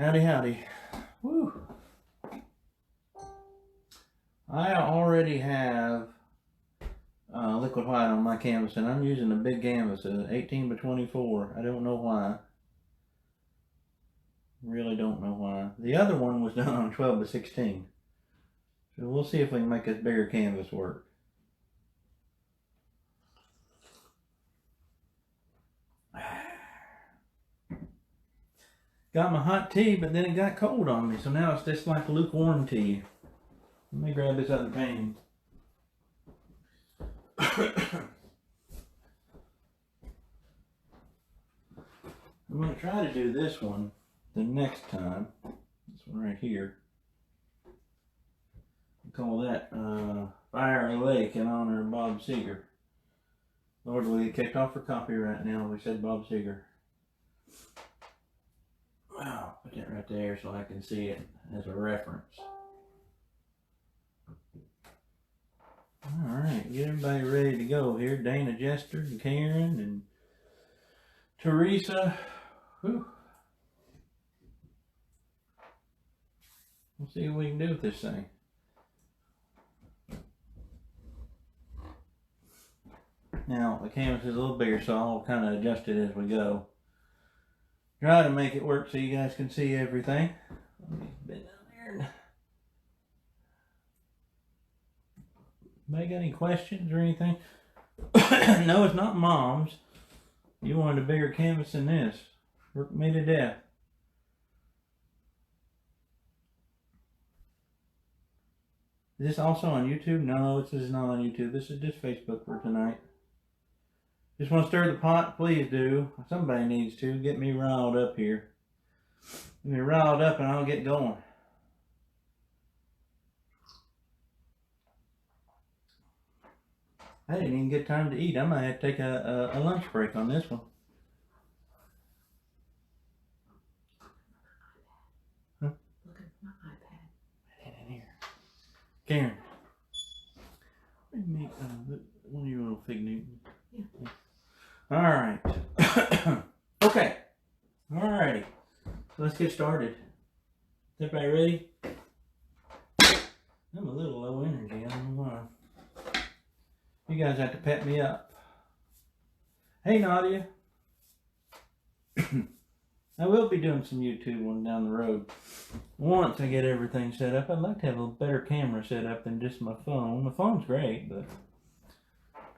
Howdy, howdy. Woo. I already have liquid white on my canvas, and I'm using a big canvas, an 18 by 24. I don't know why. Really don't know why. The other one was done on 12 by 16. So we'll see if we can make this bigger canvas work. Got my hot tea, but then it got cold on me, so now it's just like lukewarm tea. Let me grab this other pan. I'm going to try to do this one the next time. This one right here. We call that Fire Lake in honor of Bob Seger. Lord, we get kicked off for copyright now. We said Bob Seger. Wow, put that right there so I can see it as a reference. Alright, get everybody ready to go here. Dana, Jester, and Karen, and Teresa. Whew. We'll see what we can do with this thing. Now, the canvas is a little bigger, so I'll kind of adjust it as we go. Try to make it work so you guys can see everything. Let me bend down there. Anybody got any questions or anything? No, it's not Mom's. You wanted a bigger canvas than this. Worked me to death. Is this also on YouTube? No, this is not on YouTube. This is just Facebook for tonight. Just want to stir the pot? Please do. Somebody needs to. Get me riled up here. Get me riled up and I'll get going. I didn't even get time to eat. I might have to take a lunch break on this one. Huh? Look at my iPad. Put it in here. Karen. Let me make one of your little fig Newtons. Yeah. Alright. Okay. Alrighty. So let's get started. Is everybody ready? I'm a little low energy. I don't know why. You guys have to pep me up. Hey, Nadia. I will be doing some YouTube one down the road. Once I get everything set up, I'd like to have a better camera set up than just my phone. My phone's great, but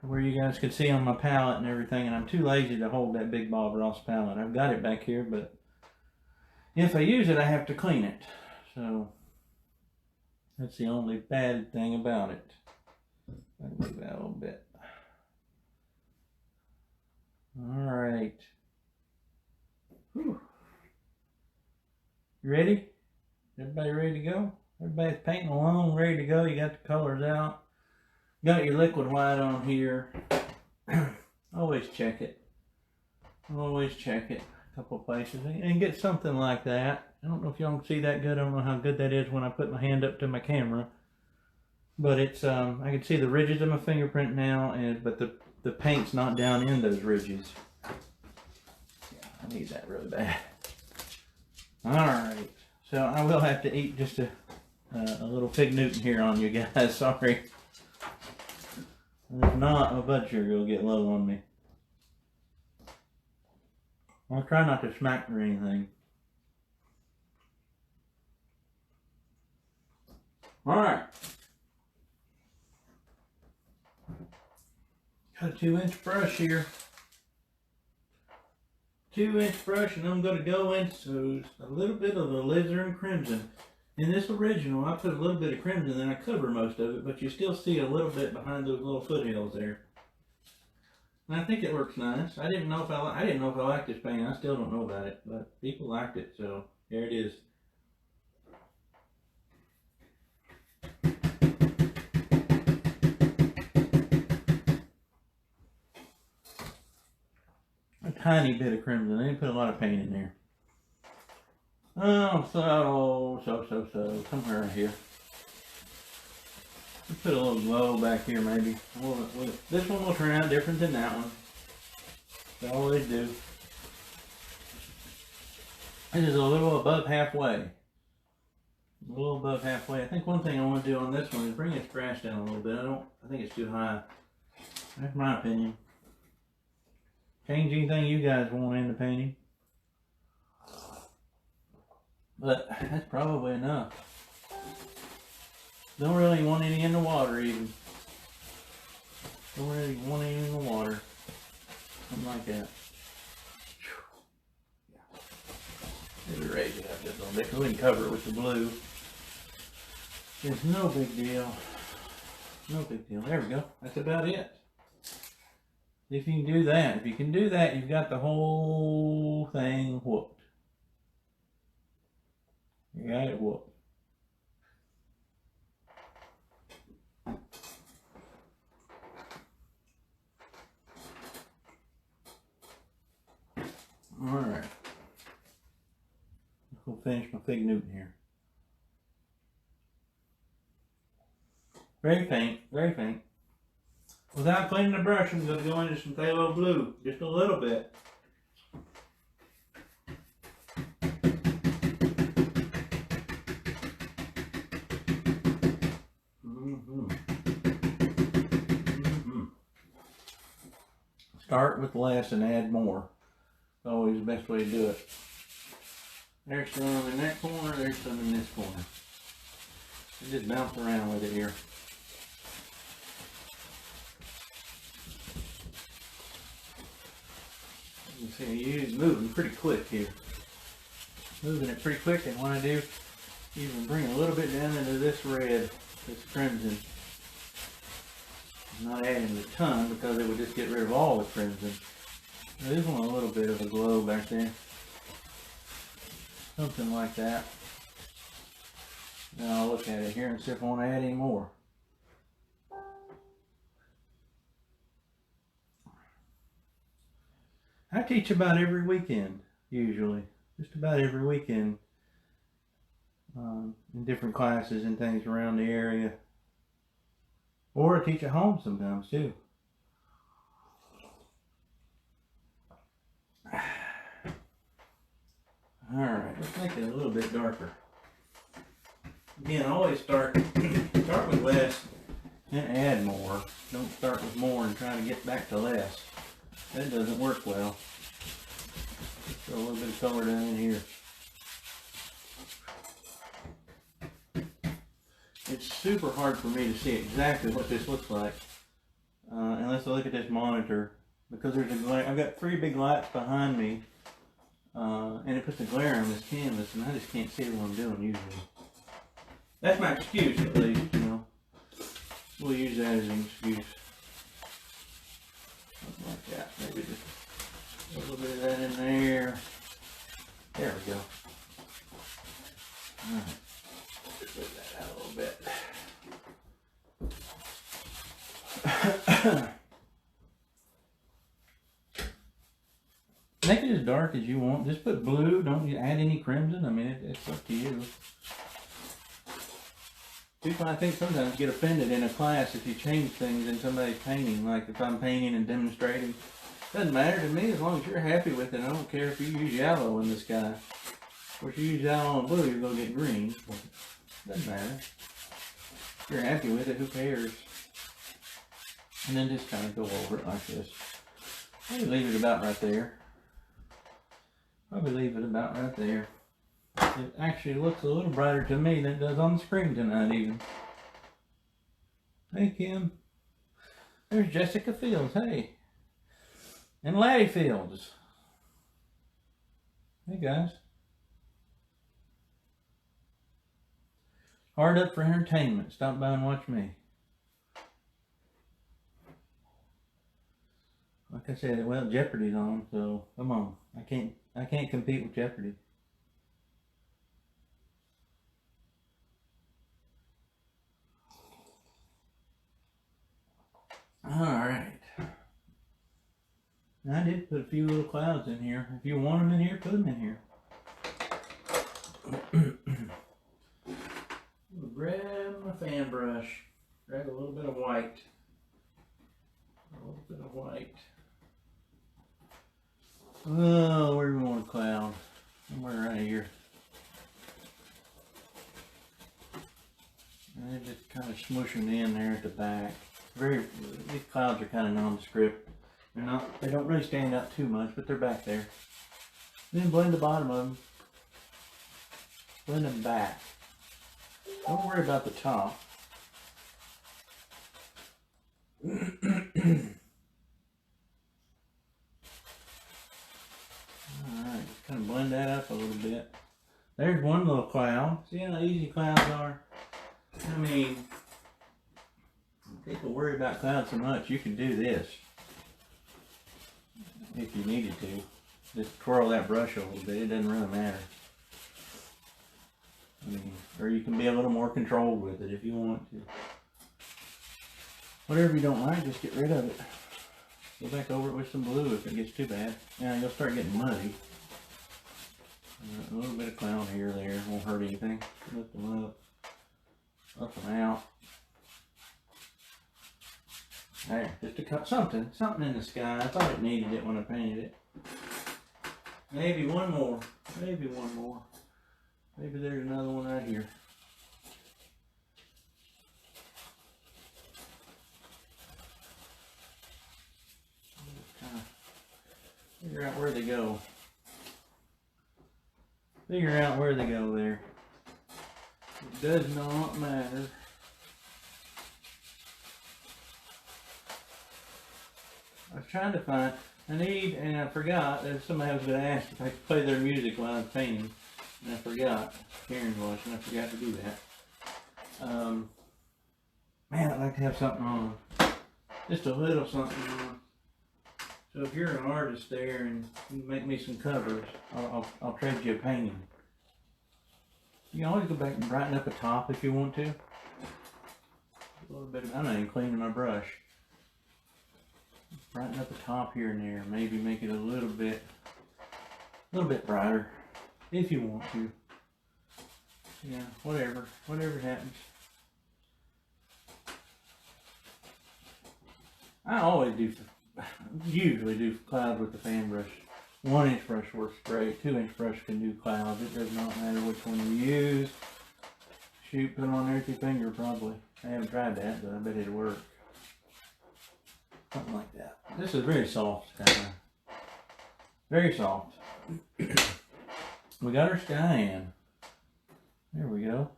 where you guys could see on my palette and everything, and I'm too lazy to hold that big Bob Ross palette. I've got it back here, but if I use it, I have to clean it. So that's the only bad thing about it. I can move that a little bit. Alright. You ready? Everybody ready to go? Everybody's painting along, ready to go. You got the colors out. Got your liquid white on here. Always check it. Always check it. A couple places. And get something like that. I don't know if y'all can see that good. I don't know how good that is when I put my hand up to my camera. But it's, I can see the ridges of my fingerprint now, but the paint's not down in those ridges. Yeah, I need that really bad. Alright. So I will have to eat just a little fig Newton here on you guys. Sorry. If not, my blood sugar will get low on me. I'll try not to smack or anything. Alright. Got a 2-inch brush here. 2-inch brush, and I'm going to go into a little bit of the alizarin crimson. In this original, I put a little bit of crimson, then I cover most of it, but you still see a little bit behind those little foothills there. And I think it works nice. I didn't know if I liked this paint. I still don't know about it, but people liked it, so there it is. A tiny bit of crimson. I didn't put a lot of paint in there. Oh, so, somewhere right here. Let's put a little glow back here, maybe. This one will turn out different than that one. They always do. This is a little above halfway. A little above halfway. I think one thing I want to do on this one is bring its grass down a little bit. I think it's too high. That's my opinion. Change anything you guys want in the painting. But that's probably enough. Don't really want any in the water even. Don't really want any in the water. Something like that. Maybe raise it up just a little bit, because we can cover it with the blue. It's no big deal. No big deal. There we go. That's about it. If you can do that, you've got the whole thing whooped. You got it whooped. Alright. Let's go finish my fig Newton here. Very faint, very faint. Without cleaning the brush, I'm going to go into some phthalo blue, just a little bit. Start with less and add more. It's always the best way to do it. There's some in that corner, there's some in this corner. You just bounce around with it here. You see, it's moving pretty quick here. Moving it pretty quick, and when I do, even bring a little bit down into this red, this crimson. I'm not adding a ton because it would just get rid of all the crimson. I just want a little bit of a glow back there. Something like that. Now I'll look at it here and see if I want to add any more. I teach about every weekend, usually. Just about every weekend. In different classes and things around the area. Or I teach at home sometimes too. Alright, let's make it a little bit darker. Again, always start with less and add more. Don't start with more and try to get back to less. That doesn't work well. Just throw a little bit of color down in here. It's super hard for me to see exactly what this looks like unless I look at this monitor, because there's a glare. I've got 3 big lights behind me and it puts a glare on this canvas, and I just can't see what I'm doing usually. That's my excuse, at least, you know. We'll use that as an excuse. Something like that. Maybe just a little bit of that in there. There we go. Alright. Just move that out a little bit. Make it as dark as you want. Just put blue. Don't add any crimson. I mean, it's up to you. People, I think, sometimes get offended in a class if you change things in somebody's painting. Like if I'm painting and demonstrating. Doesn't matter to me as long as you're happy with it. I don't care if you use yellow in the sky. Or if you use yellow and blue, you're going to get green. Doesn't matter. If you're happy with it, who cares? And then just kind of go over it like this. Maybe leave it about right there. Probably leave it about right there. It actually looks a little brighter to me than it does on the screen tonight even. Hey Kim. There's Jessica Fields, hey. And Laddie Fields. Hey guys. Hard up for entertainment. Stop by and watch me. Like I said, well, Jeopardy's on, so come on. I can't compete with Jeopardy. Alright. I did put a few little clouds in here. If you want them in here, put them in here. Grab my fan brush. Grab a little bit of white. A little bit of white. Oh, where do we want a cloud? somewhere right here. And they're just kind of smushing in there at the back. These clouds are kind of nondescript. They don't really stand out too much, but they're back there. Then blend the bottom of them. Blend them back. Don't worry about the top. Alright, just kind of blend that up a little bit. There's one little cloud. See how easy clouds are? I mean, people worry about clouds so much, you can do this. If you needed to. Just twirl that brush a little bit, it doesn't really matter. I mean, or you can be a little more controlled with it if you want to. Whatever you don't like, just get rid of it. Go back over it with some blue if it gets too bad. Now you'll start getting muddy. A little bit of cloud here or there, won't hurt anything. Lift them up and out. There, just to cut something in the sky. I thought it needed it when I painted it. Maybe one more, maybe one more. Maybe there's another one right here. Kind of figure out where they go. Figure out where they go there. It does not matter. I was trying to find, and I forgot that somebody was going to ask if I could play their music while I was painting. And I forgot. Karen was, and I forgot to do that. Man, I'd like to have something on. Just a little something on. So if you're an artist there and you make me some covers, I'll trade you a painting. You can always go back and brighten up a top if you want to. A little bit I'm not even cleaning my brush. Brighten up the top here and there. Maybe make it a little bit brighter, if you want to. Yeah, whatever happens. I usually do clouds with the fan brush. 1-inch brush works great. 2-inch brush can do clouds. It does not matter which one you use. Shoot, put them on there with your finger probably. I haven't tried that, but I bet it'll work. Something like that. This is very soft, kind of. Very soft. We got our sky in. There we go.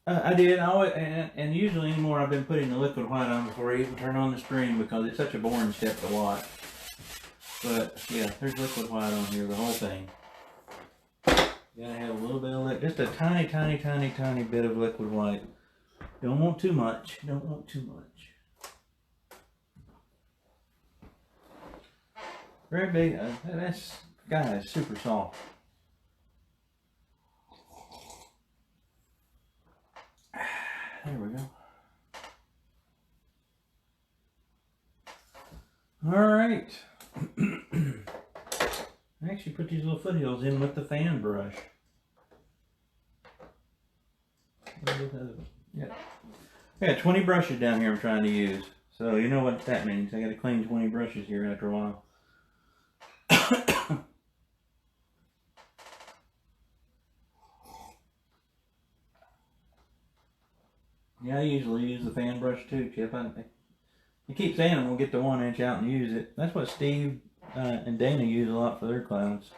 I did. And usually anymore I've been putting the liquid white on before I even turn on the stream because it's such a boring step to watch. But yeah, there's liquid white on here, the whole thing. You gotta have a little bit of just a tiny bit of liquid white. Don't want too much. Don't want too much. Very big. This guy is super soft. There we go. All right. I actually put these little foothills in with the fan brush. Yeah. I got 20 brushes down here I'm trying to use. So you know what that means. I got to clean 20 brushes here after a while. Yeah, I usually use the fan brush too, Chip. I keep saying I'm going to get the 1-inch out and use it. That's what Steve and Dana use a lot for their clouds.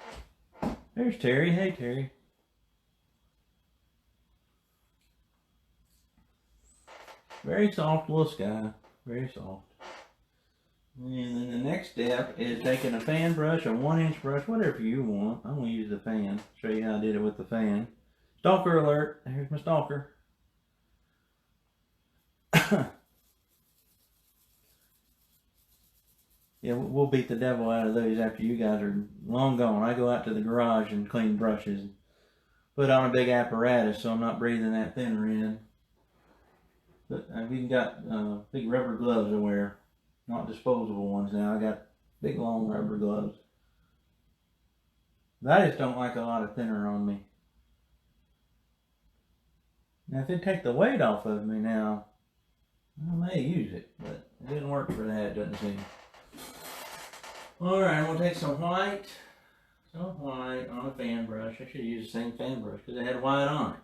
There's Terry. Hey, Terry. Very soft little sky. Very soft. And then the next step is taking a fan brush, a 1-inch brush, whatever you want. I'm going to use the fan. Show you how I did it with the fan. Stalker alert. Here's my stalker. Yeah, we'll beat the devil out of those after you guys are long gone. I go out to the garage and clean brushes and put on a big apparatus so I'm not breathing that thinner in. But I've even got big rubber gloves I wear, not disposable ones now. I got big long rubber gloves. But I just don't like a lot of thinner on me. Now if it take the weight off of me now, I may use it, but it didn't work for that, it doesn't seem. Alright, we'll take some white on a fan brush. I should use the same fan brush because it had white on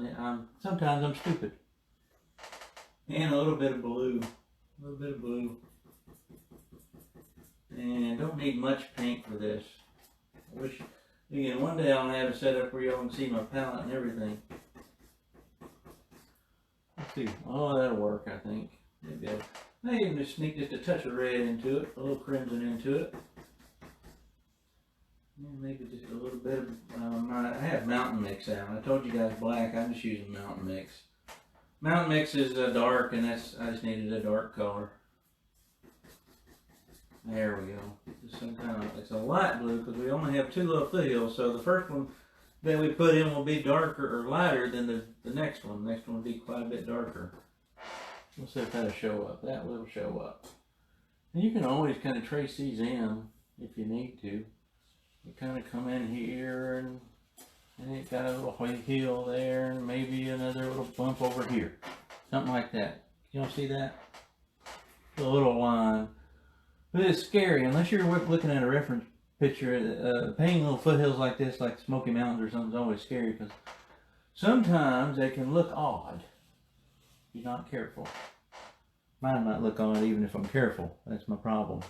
it. Sometimes I'm stupid. And a little bit of blue. And don't need much paint for this. I wish, again, one day I'll have it set up where y'all can see my palette and everything. Let's see. Oh, that'll work, I think. Maybe I even just sneak just a touch of red into it, a little crimson into it. And maybe just a little bit of, I have Mountain Mix out. I told you guys black, I'm just using Mountain Mix. Mountain Mix is dark, and I just needed a dark color. There we go. Just some kind of, it's a light blue because we only have 2 little foothills, so the first one that we put in will be darker or lighter than the next one. The next one will be quite a bit darker. We'll see if that'll show up. That will show up. And you can always kind of trace these in if you need to. You kind of come in here and it got a little hill there and maybe another little bump over here. Something like that. You don't see that? A little line. But it's scary unless you're looking at a reference picture. Painting little foothills like this, like Smoky Mountains or something, is always scary because sometimes they can look odd if you're not careful. Mine might look odd even if I'm careful. That's my problem.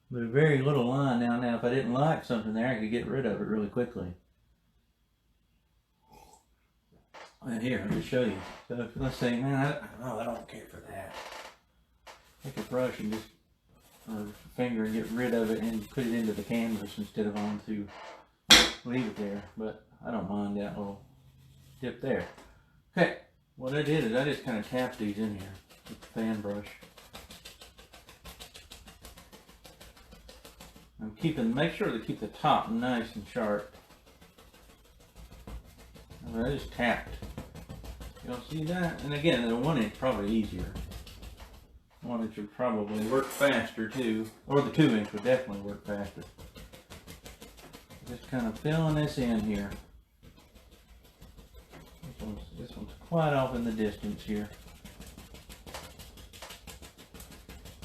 But a very little line down now. If I didn't like something there, I could get rid of it really quickly. And here, I'll just show you. So let's say, man, I don't care for that. Take a brush and just, or finger and get rid of it and put it into the canvas instead of onto, leave it there. But I don't mind that little dip there. Okay, what I did is I just kind of tapped these in here with the fan brush. I'm make sure to keep the top nice and sharp. I just tapped. Y'all see that? And again, the 1 inch probably easier. 1 inch would probably work faster too, or the 2 inch would definitely work faster. Just kind of filling this in here. This one's quite off in the distance here.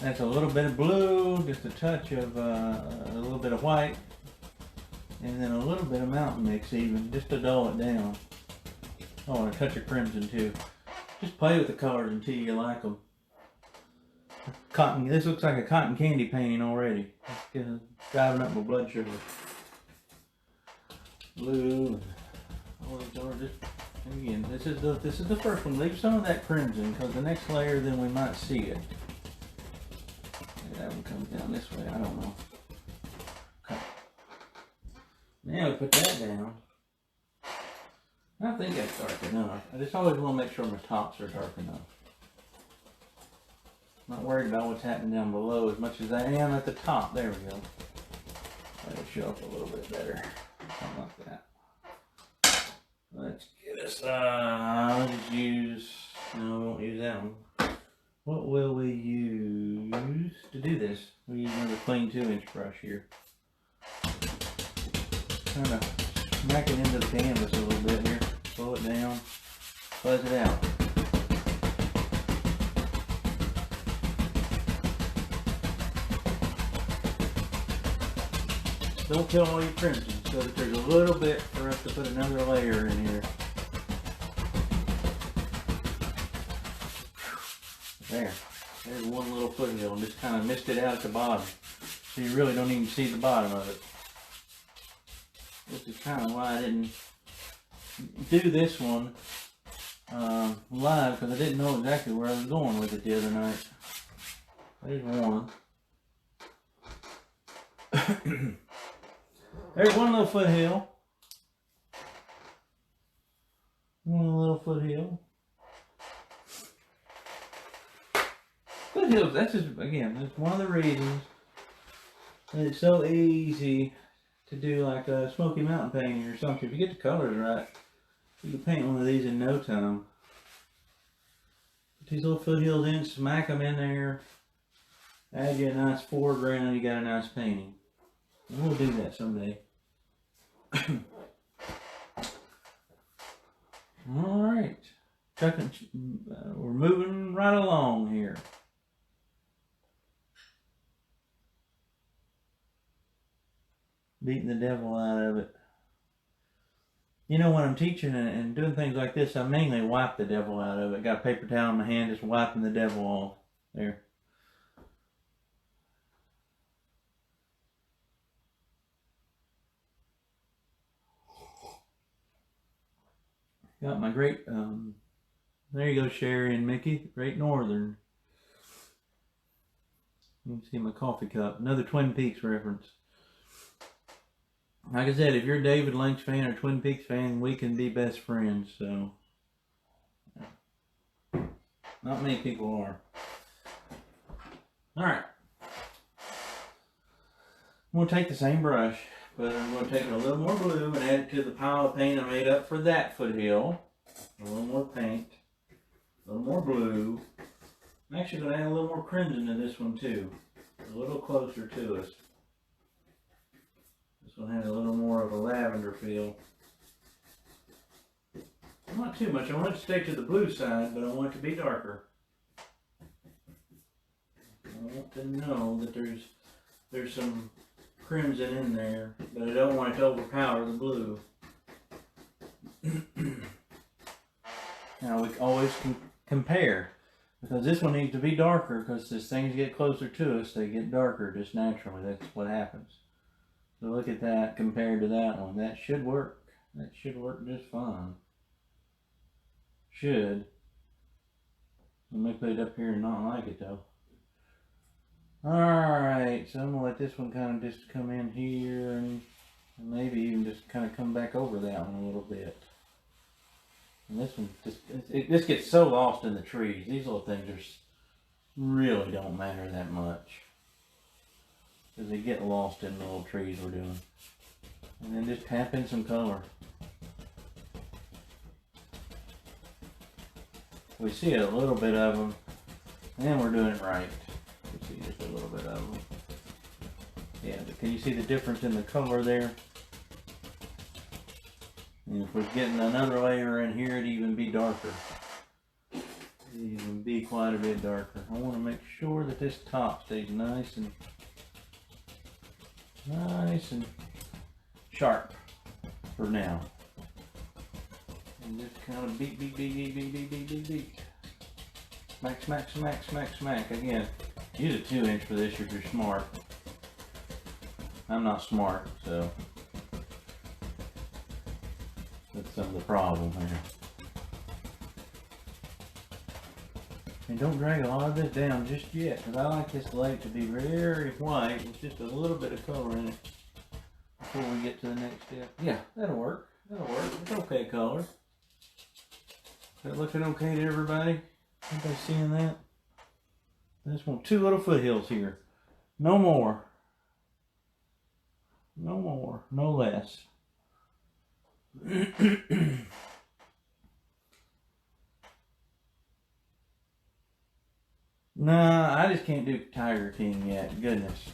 That's a little bit of blue, just a touch of a little bit of white, and then a little bit of Mountain Mix even, just to dull it down. Oh, and a touch of crimson too. Just play with the colors until you like them. This looks like a cotton candy painting already. It's driving up my blood sugar. Blue and all these are just, and again, this is the first one. Leave some of that crimson because the next layer then we might see it. Maybe that one comes down this way. I don't know. Okay. Now we put that down. I think that's dark enough. I just always want to make sure my tops are dark enough. Not worried about what's happening down below as much as I am at the top. There we go. That'll show up a little bit better. Something like that. Let's get us, let's use, no, we won't use that one. What will we use to do this? We use another clean 2 inch brush here. Kind of smack it into the canvas a little bit here. Slow it down. Fuzz it out. Don't kill all your crimson, so that there's a little bit for us to put another layer in here. There's one little foothill, and just kind of missed it out at the bottom. So you really don't even see the bottom of it. This is kind of why I didn't do this one live, because I didn't know exactly where I was going with it the other night. There's one. There's one little foothill. One little foothill. Foothills, that's just, again, that's one of the reasons that it's so easy to do like a Smoky Mountain painting or something. If you get the colors right, you can paint one of these in no time. Put these little foothills in, smack them in there, add you a nice foreground, you got a nice painting. And we'll do that someday. Alright, we're moving right along here. beating the devil out of it. You know, when I'm teaching and doing things like this, I mainly wipe the devil out of it. Got a paper towel in my hand, just wiping the devil off. There. Got my great, there you go, Sherry and Mickey, Great Northern. You can see my coffee cup. Another Twin Peaks reference. Like I said, if you're a David Lynch fan or Twin Peaks fan, we can be best friends, so. Not many people are. Alright. I'm going to take the same brush, but I'm going to take a little more blue and add it to the pile of paint I made up for that foothill. A little more paint. A little more blue. I'm actually going to add a little more crimson to this one too. A little closer to us. This one has a little more of a lavender feel. Not too much. I want it to stay to the blue side, but I want it to be darker. I want to know that there's some crimson in there, but I don't want it to overpower the blue. Now we always can compare, because this one needs to be darker, because as things get closer to us, they get darker just naturally. That's what happens. So look at that compared to that one. That should work. That should work just fine. Should. I may put it up here and not like it though. Alright, so I'm going to let this one kind of just come in here and maybe even just kind of come back over that one a little bit. And this one, this gets so lost in the trees. These little things really don't matter that much. Because they get lost in the little trees we're doing. And then just tap in some color. We see a little bit of them, and we're doing it right. We see just a little bit of them. Yeah, but can you see the difference in the color there? And if we're getting another layer in here, it'd even be darker. It'd even be quite a bit darker. I want to make sure that this top stays nice and sharp for now. And just kind of beat. Smack. Again, use a 2-inch for this if you're smart. I'm not smart, so that's some of the problem here. And don't drag a lot of this down just yet, because I like this slate to be very white with just a little bit of color in it before we get to the next step. Yeah, that'll work. It's okay color. Is that looking okay to everybody? Everybody seeing that? I just want 2 little foothills here. No more. No more. No less. Nah, I just can't do Tiger King yet. Goodness.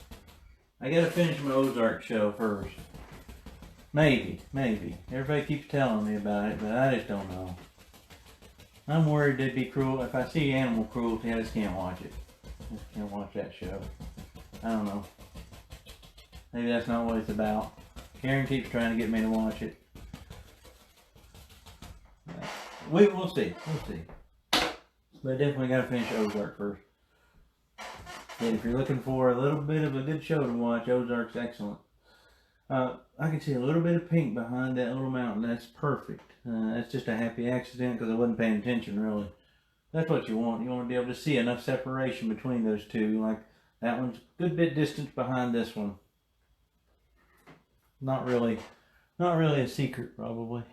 I gotta finish my Ozark show first. Maybe. Everybody keeps telling me about it, but I just don't know. I'm worried they'd be cruel. If I see animal cruelty, I just can't watch it. I just can't watch that show. I don't know. Maybe that's not what it's about. Karen keeps trying to get me to watch it. We'll see. But I definitely gotta finish Ozark first. And if you're looking for a little bit of a good show to watch, Ozark's excellent. I can see a little bit of pink behind that little mountain. That's perfect. That's just a happy accident because I wasn't paying attention really. That's what you want. You want to be able to see enough separation between those two. Like that one's a good bit distance behind this one. Not really a secret probably.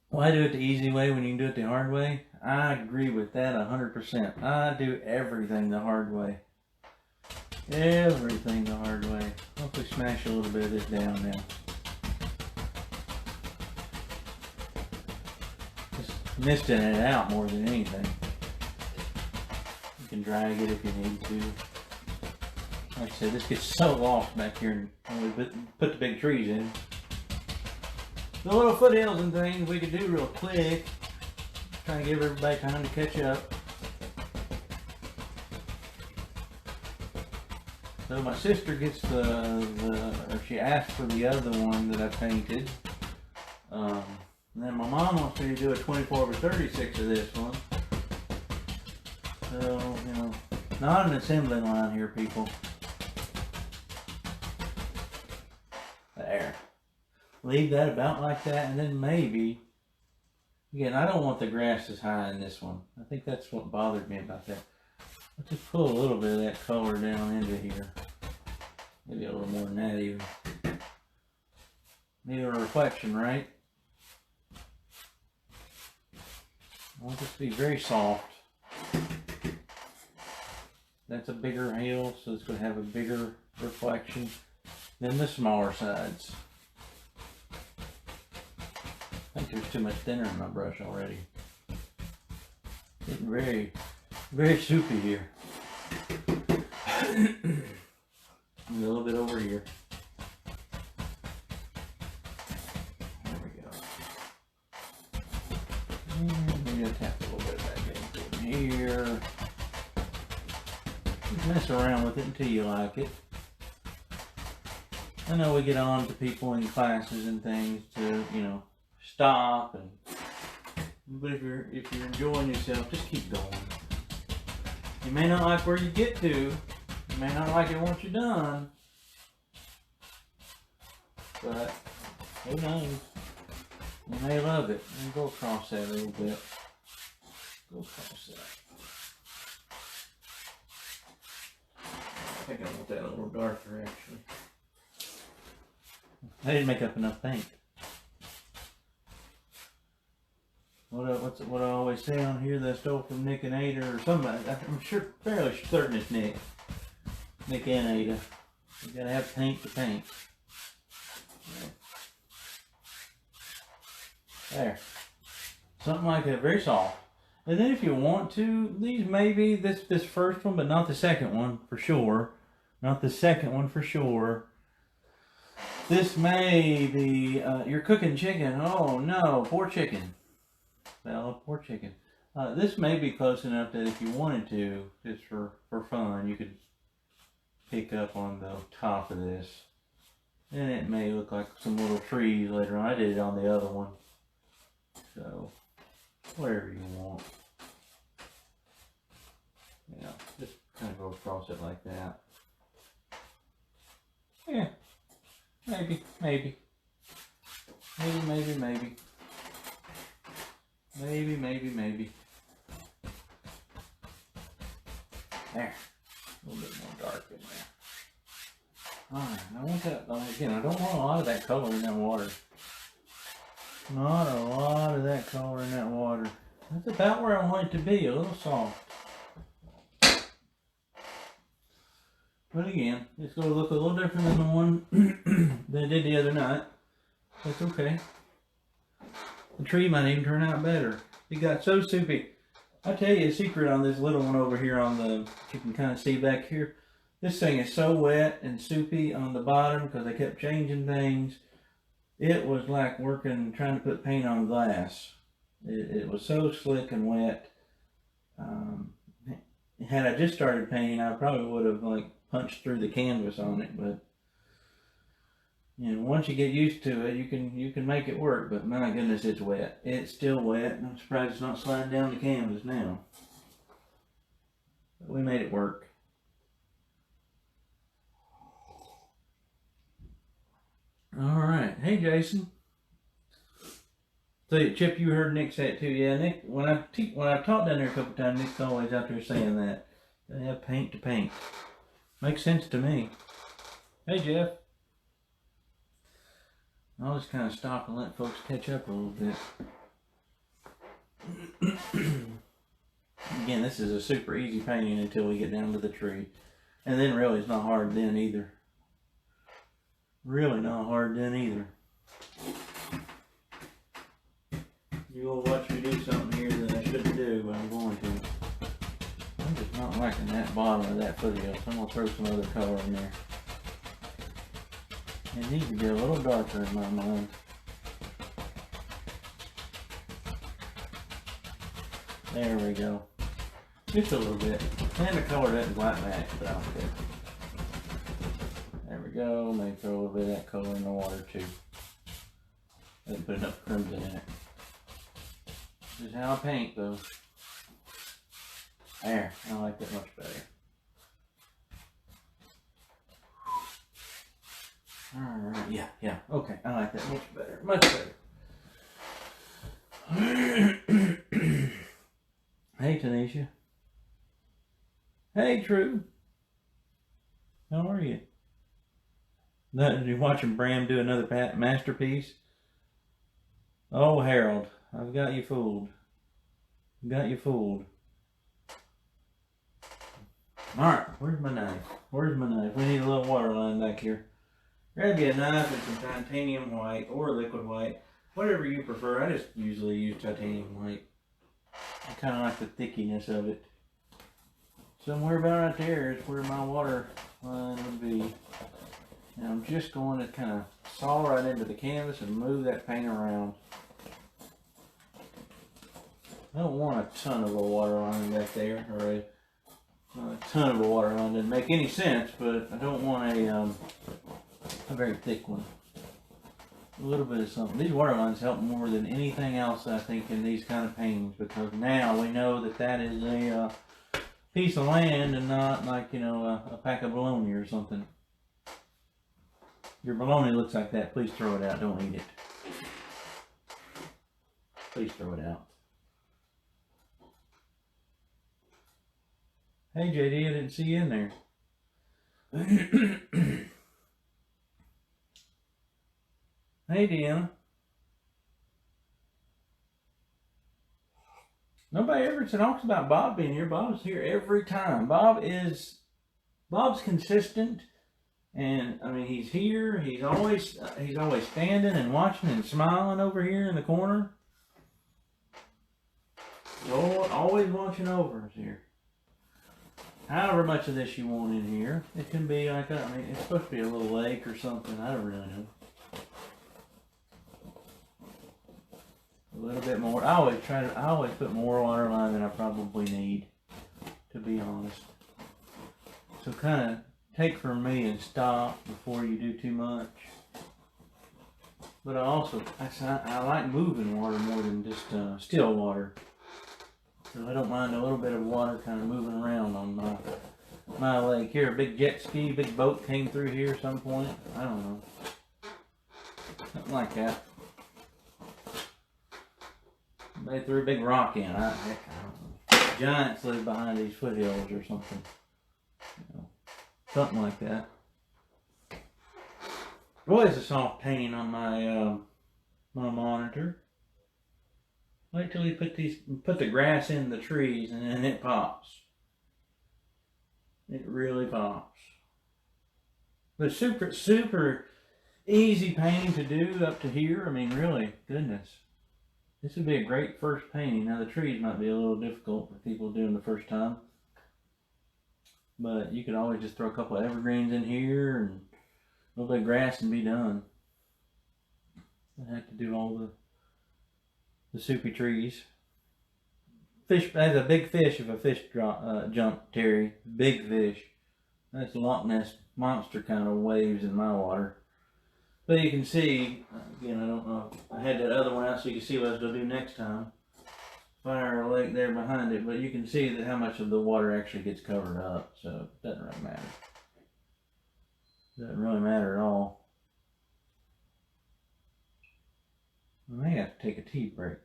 Why do it the easy way when you can do it the hard way? I agree with that 100%. I do everything the hard way. Everything the hard way. Hopefully smash a little bit of this down now. Just misting it out more than anything. You can drag it if you need to. Like I said, this gets so lost back here when we put the big trees in. The little foothills and things we could do real quick. trying to give everybody time to catch up. So my sister gets or she asked for the other one that I painted. And then my mom wants me to do a 24/36 of this one. So, you know, not an assembly line here, people. There. Leave that about like that, and then maybe, again, I don't want the grass as high in this one. I think that's what bothered me about that. I'll just pull a little bit of that color down into here. Maybe a little more than that even. Need a reflection, right? I want this to be very soft. That's a bigger hill, so it's going to have a bigger reflection than the smaller sides. I think there's too much thinner in my brush already. Getting very, very soupy here. A little bit over here. There we go. And maybe I'll tap a little bit back in here. Just mess around with it until you like it. I know we get on to people in classes and things to, you know, stop, but if you're enjoying yourself, just keep going. You may not like where you get to, you may not like it once you're done, but who knows? You may love it. And go across that a little bit. Go across that. I think I want that a little darker actually. I didn't make up enough paint. What I always say on here that I stole from Nick and Ada or somebody. I'm sure, fairly certain it's Nick. Nick and Ada. You gotta have paint to paint. There. Something like that, very soft. And then if you want to, these maybe this first one, but not the second one for sure. Not the second one for sure. This may be, you're cooking chicken. Oh no, poor chicken. Well, poor chicken. This may be close enough that if you wanted to, just for fun, you could pick up on the top of this. And it may look like some little trees later on. I did it on the other one. So, whatever you want. Yeah, just kind of go across it like that. Yeah. Maybe. Maybe. There. A little bit more dark in there. Alright, I want that, again, I don't want a lot of that color in that water. Not a lot of that color in that water. That's about where I want it to be, a little soft. But again, it's going to look a little different than the one that I did the other night. That's okay. The tree might even turn out better. It got so soupy. I'll tell you a secret on this little one over here on the, you can kind of see back here. This thing is so wet and soupy on the bottom because I kept changing things. It was like trying to put paint on glass. It was so slick and wet. Had I just started painting, I probably would have like punched through the canvas on it, but you know, once you get used to it, you can make it work. But my goodness, it's wet. It's still wet, and I'm surprised it's not sliding down the canvas now. But we made it work. All right, hey Jason. So Chip, you heard Nick say it too. Yeah, Nick. When I've taught down there a couple times, Nick's always out there saying that. They have paint to paint. Makes sense to me. Hey Jeff. I'll just kind of stop and let folks catch up a little bit. Again, this is a super easy painting until we get down to the tree. And then really it's not hard then either. Really not hard then either. You will watch me do something here that I shouldn't do, but I'm going to. I'm just not liking that bottom of that foothills. I'm going to throw some other color in there. It needs to get a little darker in my mind. There we go. Just a little bit. And the color doesn't quite match, but I don't care. There we go. Maybe throw a little bit of that color in the water too. Doesn't put enough crimson in it. This is how I paint though. There, I like that much better. Alright, yeah, okay, I like that much better, much better. Hey Tanisha. Hey True. How are you? You're watching Bram do another masterpiece? Oh Harold, I've got you fooled. Got you fooled. Alright, where's my knife? Where's my knife? We need a little water line back here. Grab you a knife and some titanium white or liquid white. Whatever you prefer. I just usually use titanium white. I kind of like the thickiness of it. Somewhere about right there is where my water line would be. And I'm just going to kind of saw right into the canvas and move that paint around. I don't want a ton of a water line back there, or a ton of a water line. Doesn't make any sense, but I don't want a very thick one. A little bit of something. These water lines help more than anything else, I think, in these kind of paintings, because now we know that that is a piece of land and not like, you know, a pack of bologna or something. Your bologna looks like that. Please throw it out. Don't eat it. Please throw it out. Hey JD, I didn't see you in there. Hey Deanna. Nobody ever talks about Bob being here. Bob's here every time. Bob's consistent, and I mean he's here. He's always standing and watching and smiling over here in the corner. Always watching over us here. However much of this you want in here, it can be like I mean it's supposed to be a little lake or something. I don't really know. A little bit more. I always put more water line than I probably need, to be honest. So kind of take from me and stop before you do too much. But I like moving water more than just still water. So I don't mind a little bit of water kind of moving around on my lake. Here, a big jet ski, big boat came through here at some point. I don't know. Something like that. They threw a big rock in. I don't know. Giants live behind these foothills or something. You know, something like that. Boy, it's a soft painting on my my monitor. Wait till you put the grass in the trees and then it pops. It really pops. But super easy painting to do up to here. I mean, really, goodness. This would be a great first painting. Now the trees might be a little difficult for people doing the first time. But you could always just throw a couple of evergreens in here and a little bit of grass and be done. I have to do all the soupy trees. Fish, that's a big fish if a fish jumped, Terry. Big fish. That's Loch Ness monster kind of waves in my water. But you can see, again, I don't know, I had that other one out so you can see what I was going to do next time. Fire a lake there behind it, but you can see that how much of the water actually gets covered up, so it doesn't really matter. Doesn't really matter at all. I may have to take a tea break.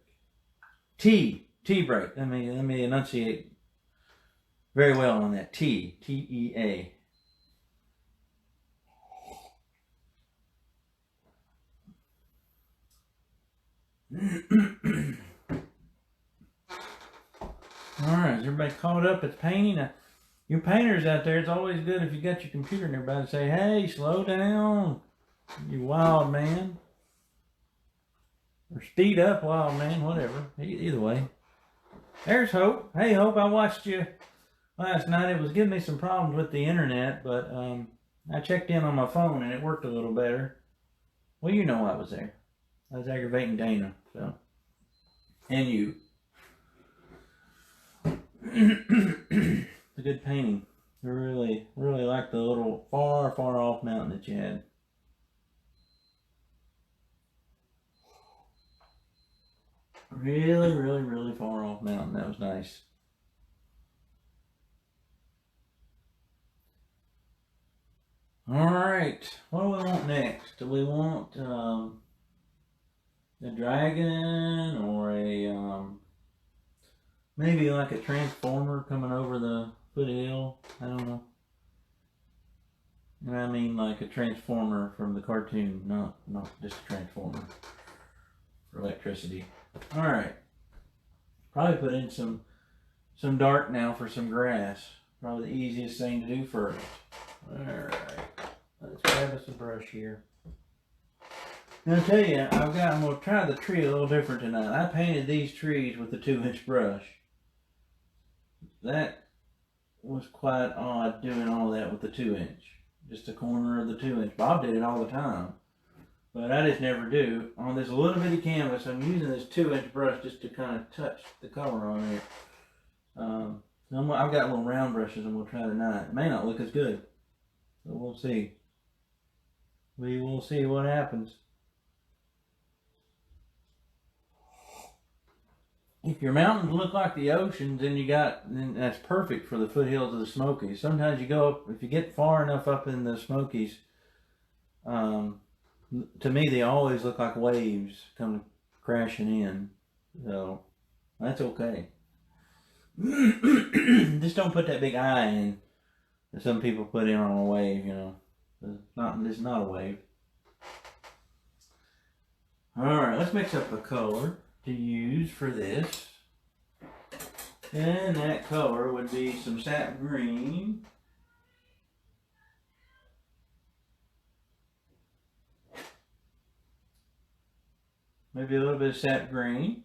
Tea break. Let me enunciate very well on that. T-E-A. Alright, is everybody caught up at painting? You painters out there, it's always good if you got your computer nearby to say, hey, slow down, you wild man. Or speed up, wild man, whatever. Either way. There's Hope. Hey, Hope, I watched you last night. It was giving me some problems with the internet, but I checked in on my phone and it worked a little better. Well, you know I was there. I was aggravating Dana, so. And you. It's a good painting. I really like the little far off mountain that you had. Really far off mountain. That was nice. Alright, what do we want next? Do we want a dragon or a maybe like a transformer coming over the foothill? I don't know. And I mean like a transformer from the cartoon, not just a transformer for electricity. Alright. Probably put in some dark now for some grass. Probably the easiest thing to do first. Alright. Let's grab us a brush here. Now I'll tell you, I'm going to try the tree a little different tonight. I painted these trees with the 2-inch brush. That was quite odd doing all that with the 2-inch. Just a corner of the 2-inch. Bob did it all the time. But I just never do. On this little bitty canvas, I'm using this 2-inch brush just to kind of touch the color on it. I've got little round brushes and we'll try tonight. It may not look as good. But we'll see. We will see what happens. If your mountains look like the oceans, then that's perfect for the foothills of the Smokies. Sometimes you go up, if you get far enough up in the Smokies, to me they always look like waves coming crashing in. So that's okay. Just don't put that big eye in that some people put in on a wave, you know. It's not a wave. Alright, let's mix up a color to use for this. And that color would be some sap green. Maybe a little bit of sap green.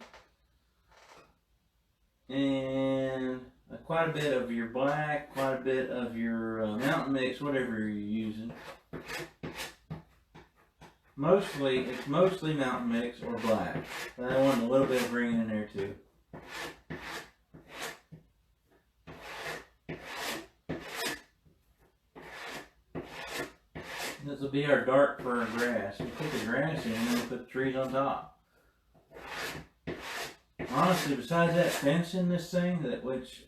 And quite a bit of your black, quite a bit of your mountain mix, whatever you're using. It's mostly mountain mix or black. But I want a little bit of green in there too. This will be our dark fir grass. We put the grass in and then we put the trees on top. Honestly, besides that fence in this thing, which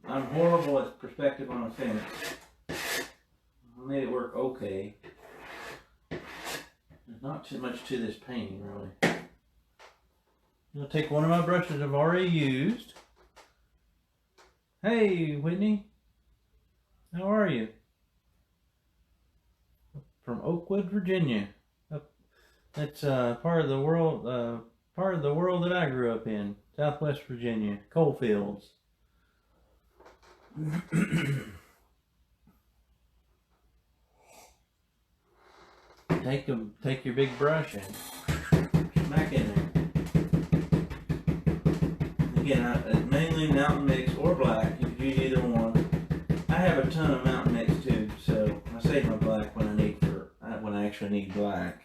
I'm horrible at perspective on a fence, I made it work okay. There's not too much to this painting, really. I'm going to take one of my brushes I've already used. Hey, Whitney. How are you? From Oakwood, Virginia. That's part of the world that I grew up in. Southwest Virginia, coal fields. Take your big brush and smack in there. Again, mainly mountain mix or black. You can use either one. I have a ton of mountain mix too, so I save my black when I actually need black.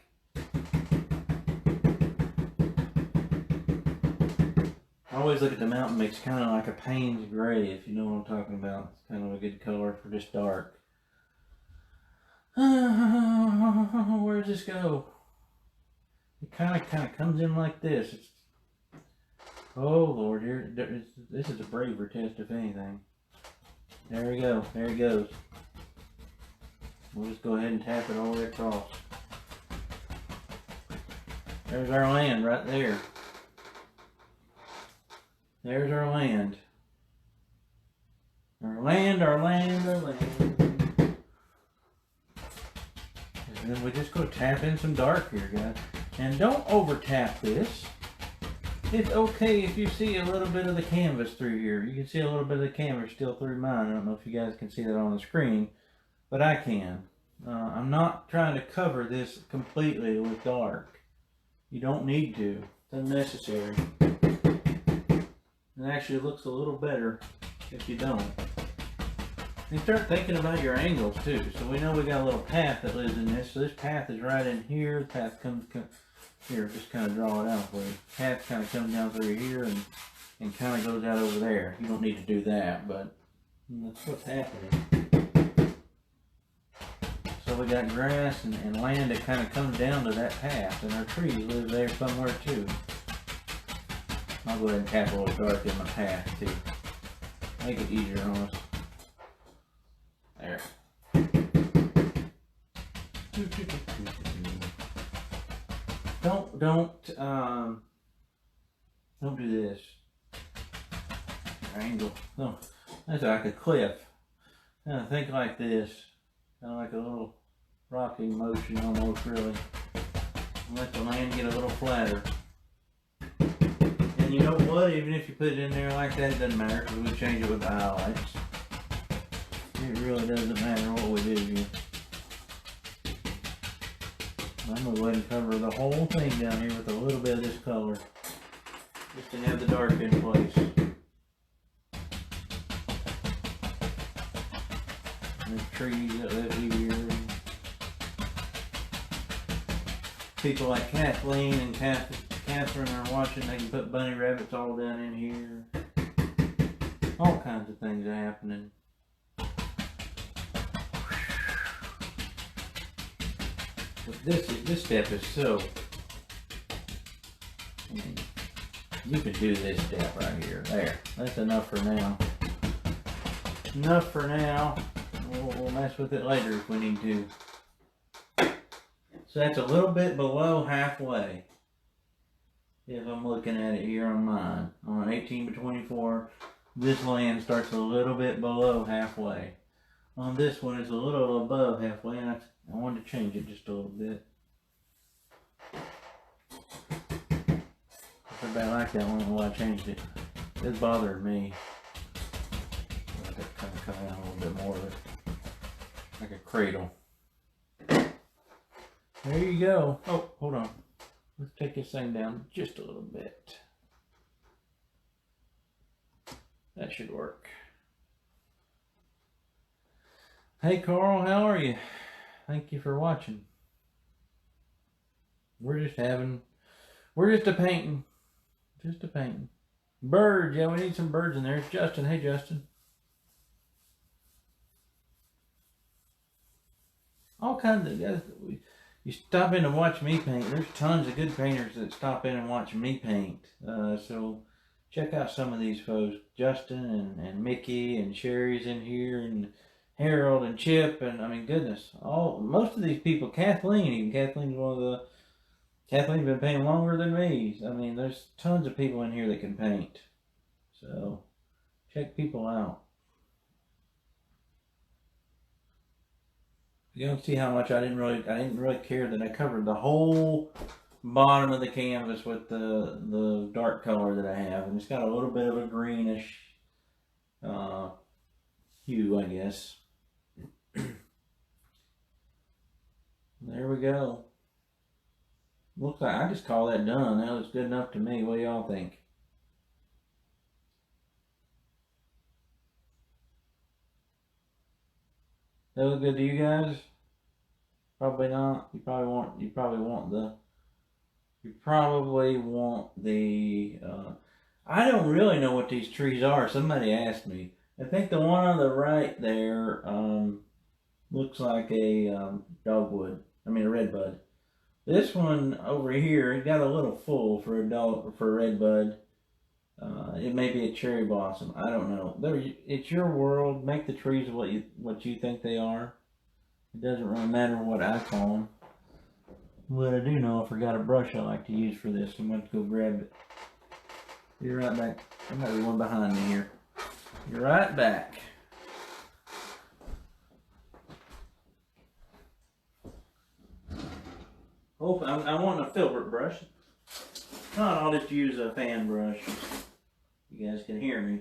I always look at the mountain mix kind of like a Payne's gray, if you know what I'm talking about. It's kind of a good color for just dark. Where does this go? It kind of comes in like this. Oh Lord, this is a braver test if anything. There we go. There it goes. We'll just go ahead and tap it all the way across. There's our land right there. There's our land. Our land, our land, our land. And then we just go tap in some dark here, guys. And don't over tap this. It's okay if you see a little bit of the canvas through here. You can see a little bit of the canvas still through mine. I don't know if you guys can see that on the screen, but I can. I'm not trying to cover this completely with dark. You don't need to. It's unnecessary. It actually looks a little better if you don't. And start thinking about your angles too. So we know we got a little path that lives in this. So this path is right in here. The path comes here. Just kind of draw it out for you. Path kind of comes down through here and and kind of goes out over there. You don't need to do that, but that's what's happening. So we got grass and land that kind of comes down to that path, and our trees live there somewhere too. I'll go ahead and tap a little dark in my path too. Make it easier on us. There. Don't do this. Angle. No, that's like a cliff. Kind of think like this. Kind of like a little rocking motion almost, really. Let the land get a little flatter. And you know what? Even if you put it in there like that, it doesn't matter because we change it with the highlights. It really doesn't matter what we do here. I'm going to go ahead and cover the whole thing down here with a little bit of this color. Just to have the dark in place. And the trees that live here. People like Kathleen and Catherine are watching. They can put bunny rabbits all down in here. All kinds of things are happening. But this step is so. You can do this step right here. There. That's enough for now. Enough for now. We'll mess with it later if we need to. So that's a little bit below halfway. If I'm looking at it here on mine. On an 18 by 24, this land starts a little bit below halfway. On this one, it's a little above halfway, and I wanted to change it just a little bit. Everybody liked that one, well, I changed it. It's bothering me. I got to kind of cut out a little bit more of it. Like a cradle. There you go. Oh, hold on. Let's take this thing down just a little bit. That should work. Hey Carl, how are you? Thank you for watching. We're just a painting. Just a painting. Birds, yeah, we need some birds in there. It's Justin. Hey Justin. All kinds of guys. You stop in and watch me paint. There's tons of good painters that stop in and watch me paint. So check out some of these folks. Justin and Mickey and Sherry's in here and Harold and Chip and I mean goodness. Most of these people, Kathleen's been painting longer than me. I mean there's tons of people in here that can paint. So check people out. You don't see how much I didn't really care that I covered the whole bottom of the canvas with the dark color that I have, and it's got a little bit of a greenish hue, I guess. There we go. Looks like I just call that done. That looks good enough to me. What do y'all think? That look good to you guys? Probably not. You probably want the I don't really know what these trees are. Somebody asked me. I think the one on the right there looks like a dogwood. I mean a redbud. This one over here, it got a little full for a redbud. It may be a cherry blossom. I don't know. It's your world. Make the trees what you think they are. It doesn't really matter what I call them. But I do know I forgot a brush I like to use for this. I'm going to go grab it. Be right back. There might be one behind me here. Be right back. Oh, I want a filbert brush. Not, I'll just use a fan brush. You guys can hear me.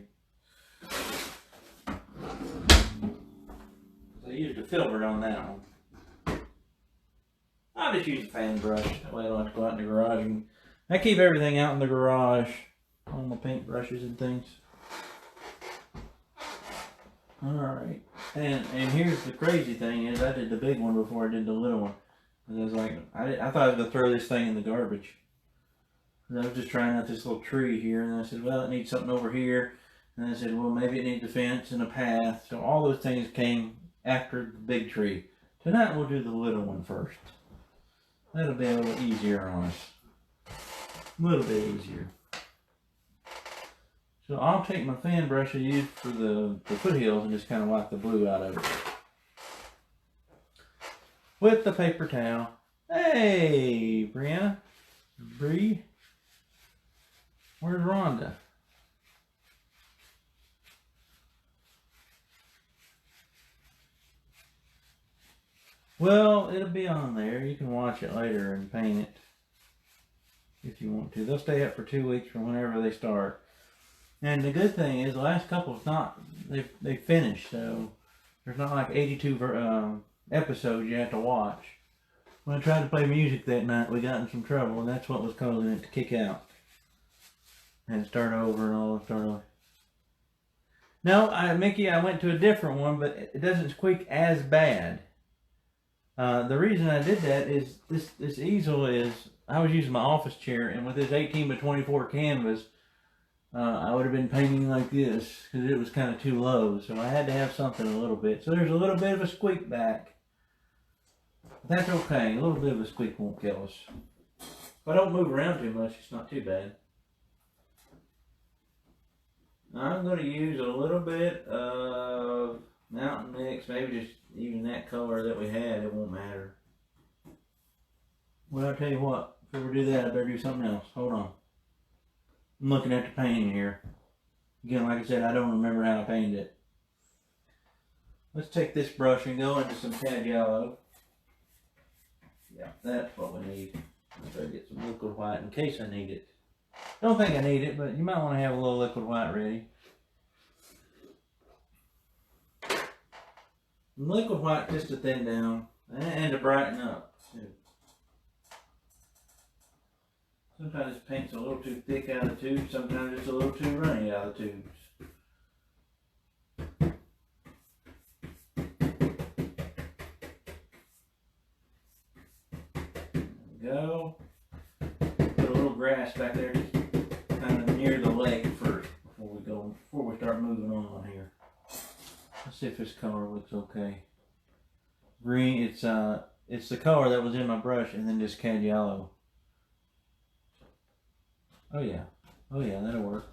I used a filbert on that one. I'll just use a fan brush. That way I don't have to go out in the garage. And I keep everything out in the garage. All my paint brushes and things. Alright. And here's the crazy thing is I did the big one before I did the little one. I was like, I thought I was going to throw this thing in the garbage. I was just trying out this little tree here, and I said, well, it needs something over here. And I said, well, maybe it needs a fence and a path. So all those things came after the big tree. Tonight we'll do the little one first. That'll be a little easier on us. A little bit easier. So I'll take my fan brush I used for the foothills and just kind of wipe the blue out of it. With the paper towel. Hey, Brianna. Bree. Where's Rhonda? Well, it'll be on there. You can watch it later and paint it if you want to. They'll stay up for 2 weeks from whenever they start. And the good thing is the last couple's not, they finished, so there's not like 82 episodes you have to watch. When I tried to play music that night, we got in some trouble, and that's what was causing it to kick out. And start over and all start over. No, Mickey, I went to a different one, but it doesn't squeak as bad. The reason I did that is this easel is, I was using my office chair, and with this 18 by 24 canvas, I would have been painting like this because it was kind of too low. So I had to have something a little bit. So there's a little bit of a squeak back. That's okay. A little bit of a squeak won't kill us. If I don't move around too much, it's not too bad. I'm going to use a little bit of Mountain Mix, maybe just even that color that we had, it won't matter. Well, I'll tell you what, if we ever do that, I better do something else. Hold on. I'm looking at the painting here. Again, like I said, I don't remember how I painted it. Let's take this brush and go into some cad yellow. Yeah, that's what we need. Let's try to get some liquid white in case I need it. Don't think I need it, but you might want to have a little liquid white ready. And liquid white just to thin down and to brighten up too. Sometimes this paint's a little too thick out of the tube, sometimes it's a little too runny out of the tubes. There we go. Put a little grass back there, just kind of near the leg first before we start moving on here. Let's see if this color looks okay. Green, it's the color that was in my brush, and then this cad yellow. Oh yeah, that'll work.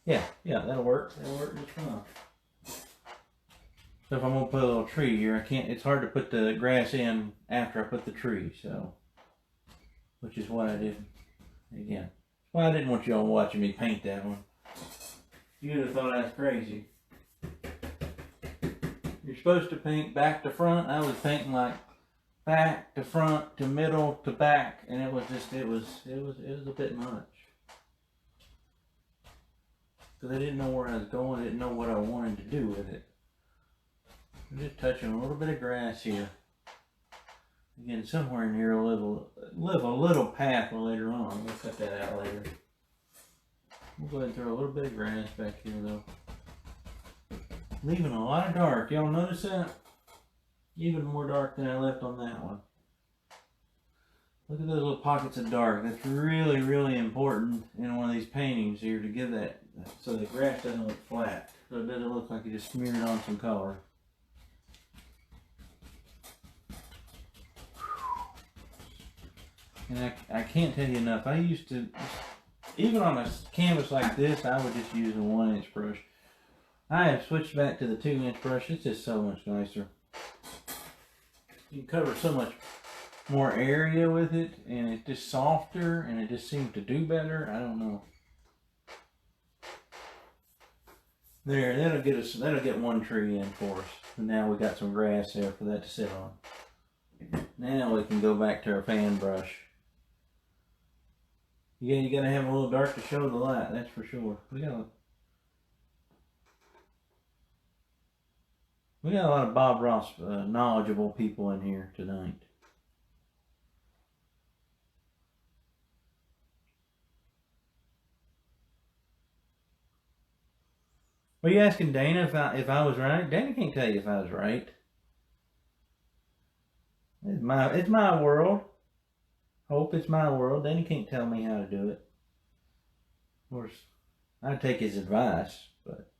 Yeah, that'll work. That'll work just fine. So if I'm gonna put a little tree here, I can't. It's hard to put the grass in after I put the tree. So, which is what I did. Again, well, I didn't want y'all watching me paint that one. You'd have thought I was crazy. You're supposed to paint back to front. I was painting like back to front to middle to back, and it was a bit much. Because I didn't know where I was going, I didn't know what I wanted to do with it. I'm just touching a little bit of grass here. Again, somewhere in here will live a little path later on. We'll cut that out later. We'll go ahead and throw a little bit of grass back here though. Leaving a lot of dark. Y'all notice that? Even more dark than I left on that one. Look at those little pockets of dark. That's really, really important in one of these paintings here to give that, so the grass doesn't look flat. So it doesn't look like you just smeared on some color. And I can't tell you enough. I used to, even on a canvas like this, I would just use a 1-inch brush. I have switched back to the 2-inch brush. It's just so much nicer. You can cover so much more area with it, and it's just softer, and it just seems to do better. I don't know. There, that'll get one tree in for us. And now we got some grass there for that to sit on. Now we can go back to our fan brush. Yeah, you gotta have a little dark to show the light, that's for sure. We got a lot of Bob Ross knowledgeable people in here tonight. Were you asking Dana if I was right? Dana can't tell you if I was right. It's my world. Hope it's my world. Dana can't tell me how to do it. course, I'd take his advice, but.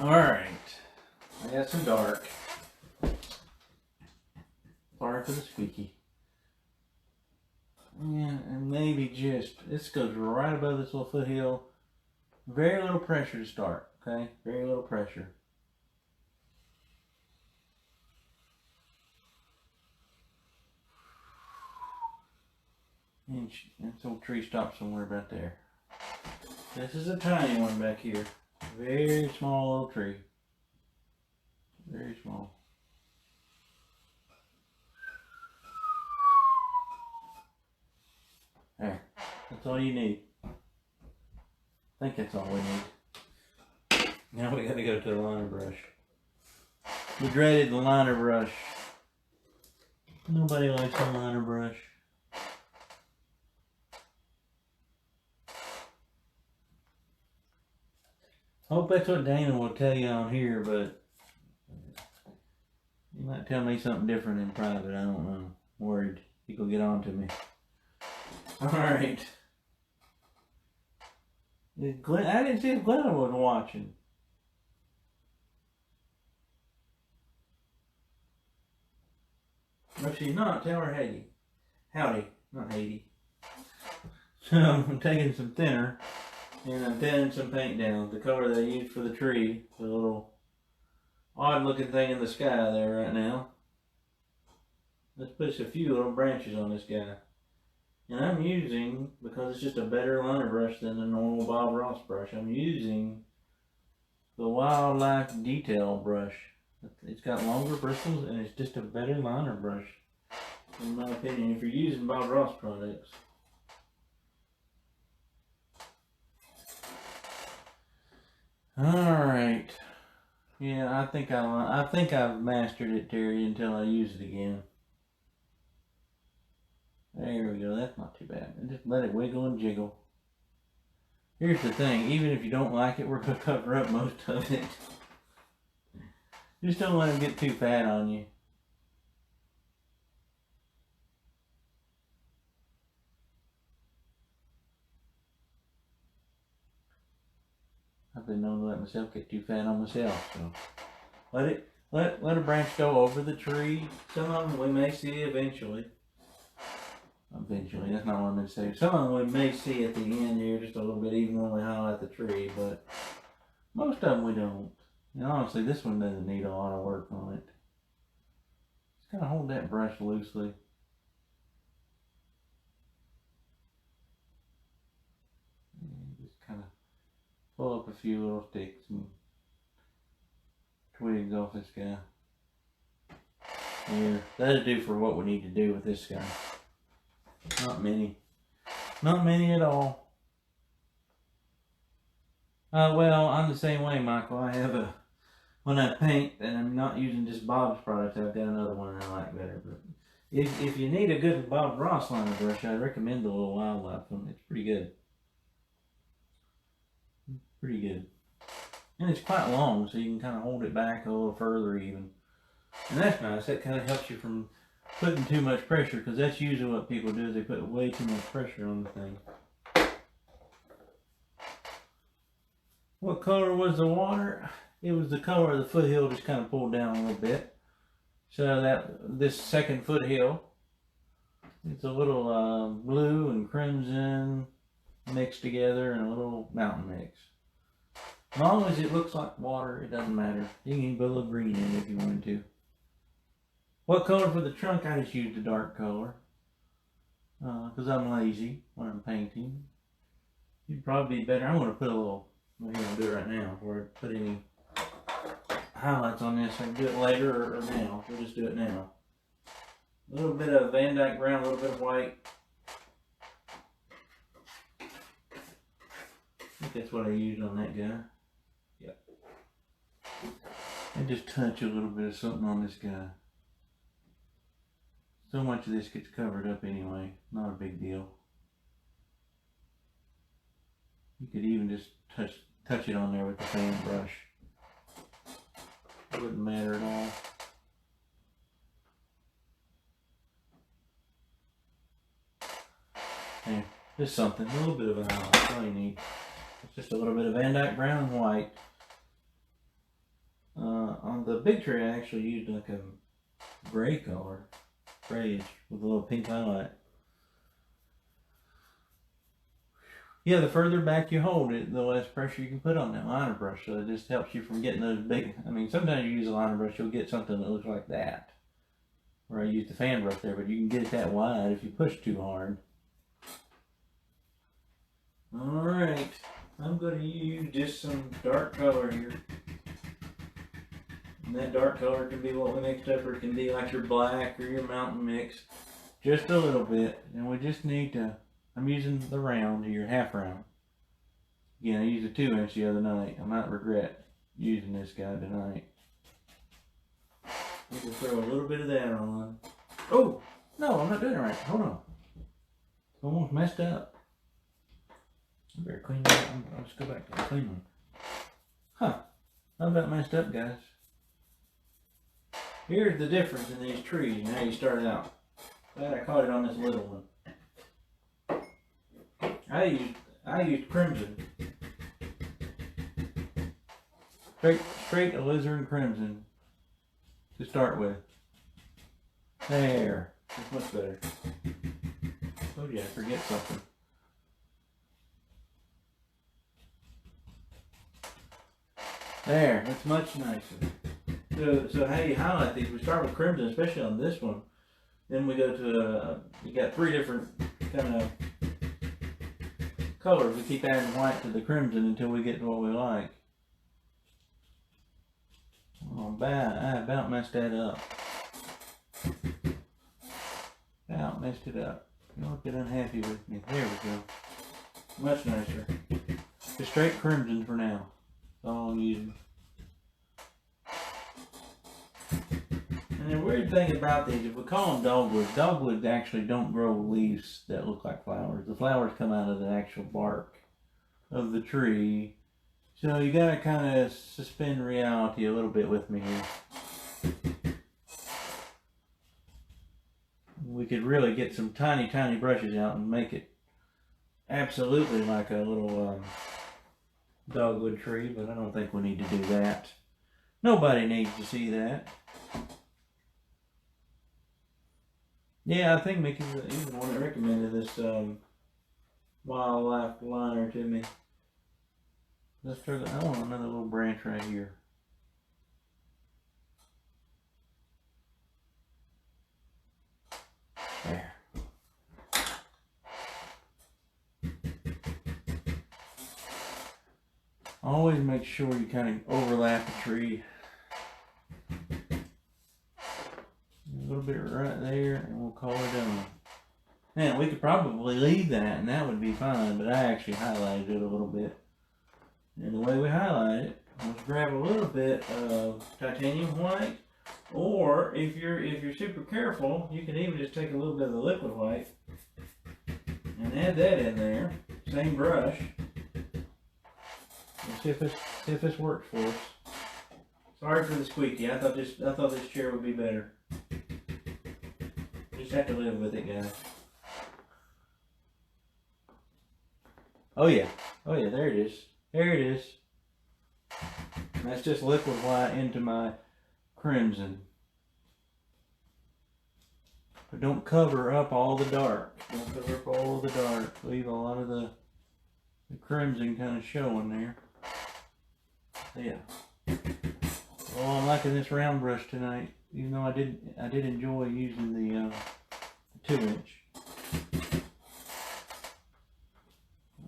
Alright. I got some dark. Sorry for the squeaky. Yeah, and maybe just, this goes right above this little foothill. Very little pressure to start, okay? Very little pressure. And this old tree stops somewhere about there. This is a tiny one back here. Very small little tree. Very small. There. That's all you need. I think that's all we need. Now we gotta go to the liner brush. We dreaded the liner brush. Nobody likes a liner brush. Hope that's what Dana will tell you on here, but he might tell me something different in private. I don't know. I'm worried he could get on to me. Alright. I didn't see if Glenna was watching. If she's not, tell her Haiti. Howdy, not Haiti. So I'm taking some thinner and I'm thinning some paint down. The color that I used for the tree, the little odd looking thing in the sky there right now. Let's put a few little branches on this guy. And I'm using, because it's just a better liner brush than the normal Bob Ross brush, I'm using the Wildlife Detail brush. It's got longer bristles and it's just a better liner brush, in my opinion, if you're using Bob Ross products. Alright. Yeah, I think I've mastered it, Terry, until I use it again. There we go, that's not too bad. And just let it wiggle and jiggle. Here's the thing, even if you don't like it, we're going to cover up most of it. Just don't let it get too fat on you. I've been known to let myself get too fat on myself, so let a branch go over the tree. Some of them we may see eventually. Eventually, that's not what I'm going to say. Some of them we may see at the end here just a little bit, even when we highlight the tree, but most of them we don't. And honestly, this one doesn't need a lot of work on it. Just kind of hold that brush loosely. And just kind of pull up a few little sticks and twigs off this guy. Here, that'll do for what we need to do with this guy. Not many. Not many at all. Well, I'm the same way, Michael. I have when I paint and I'm not using just Bob's product, I've got another one I like better. But if you need a good Bob Ross liner brush, I recommend the little Wildlife one. It's pretty good. Pretty good. And it's quite long, so you can kind of hold it back a little further even. And that's nice. That kind of helps you from putting too much pressure, because that's usually what people do, is they put way too much pressure on the thing. What color was the water? It was the color of the foothill, just kind of pulled down a little bit. So this second foothill, it's a little blue and crimson mixed together and a little mountain mix. As long as it looks like water, it doesn't matter. You can put a little green in it if you wanted to. What color for the trunk? I just used a dark color. Because I'm lazy when I'm painting. You'd probably be better. I'm going to put a little, I'm going to do it right now before I put any highlights on this. I can do it later or now. We'll just do it now. A little bit of Van Dyke brown, a little bit of white. I think that's what I used on that guy. Yep. And just touch a little bit of something on this guy. So much of this gets covered up anyway, not a big deal. You could even just touch it on there with the fan brush. It wouldn't matter at all. Just something, a little bit of a highlight. That's all you need. It's just a little bit of Van Dyke brown and white. On the big tree, I actually used like a gray color, grayish, with a little pink highlight. Yeah, the further back you hold it, the less pressure you can put on that liner brush. So it just helps you from getting those big. I mean, sometimes you use a liner brush, you'll get something that looks like that, where I used the fan brush there, but you can get it that wide if you push too hard. All right, I'm going to use just some dark color here. And that dark color can be what we mixed up, or it can be like your black or your mountain mix. Just a little bit. And we just need to, I'm using the round here, half round. Again, I used a 2-inch the other night. I might regret using this guy tonight. We can throw a little bit of that on. Oh, no, I'm not doing it right. Hold on. It's almost messed up. I better clean that up. I'll just go back to the clean one. Huh. How about messed up, guys? Here's the difference in these trees and how you start out. Glad I caught it on this little one. I used crimson. Straight alizarin crimson to start with. There. That's much better. Told you I forget something. There, it's much nicer. So how you highlight these, we start with crimson, especially on this one. Then we go to, you got 3 different kind of colors. We keep adding white to the crimson until we get to what we like. Oh, I about messed that up. About messed it up. Don't get unhappy with me. There we go. Much nicer. Just straight crimson for now. That's all I'm using. And the weird thing about these, if we call them dogwoods actually don't grow leaves that look like flowers. The flowers come out of the actual bark of the tree. So you gotta kind of suspend reality a little bit with me here. We could really get some tiny brushes out and make it absolutely like a little dogwood tree, but I don't think we need to do that. Nobody needs to see that. Yeah, I think Mickey's the one that recommended this wildlife liner to me. Let's try I want another little branch right here. There. Always make sure you kind of overlap the tree. A little bit right there, and we'll call her done. Now, we could probably leave that, and that would be fine, but I actually highlighted it a little bit. And the way we highlight it, let's grab a little bit of titanium white, or if you're super careful, you can even just take a little bit of the liquid white and add that in there. Same brush. Let's see if this works for us. Sorry for the squeaky. I thought this chair would be better. Just have to live with it, guys. Oh yeah, there it is. There it is. And that's just liquid white into my crimson. But don't cover up all the dark. Don't cover up all the dark. Leave a lot of the crimson kind of showing there. Yeah. Oh, I'm liking this round brush tonight. Even though I did enjoy using the 2-inch.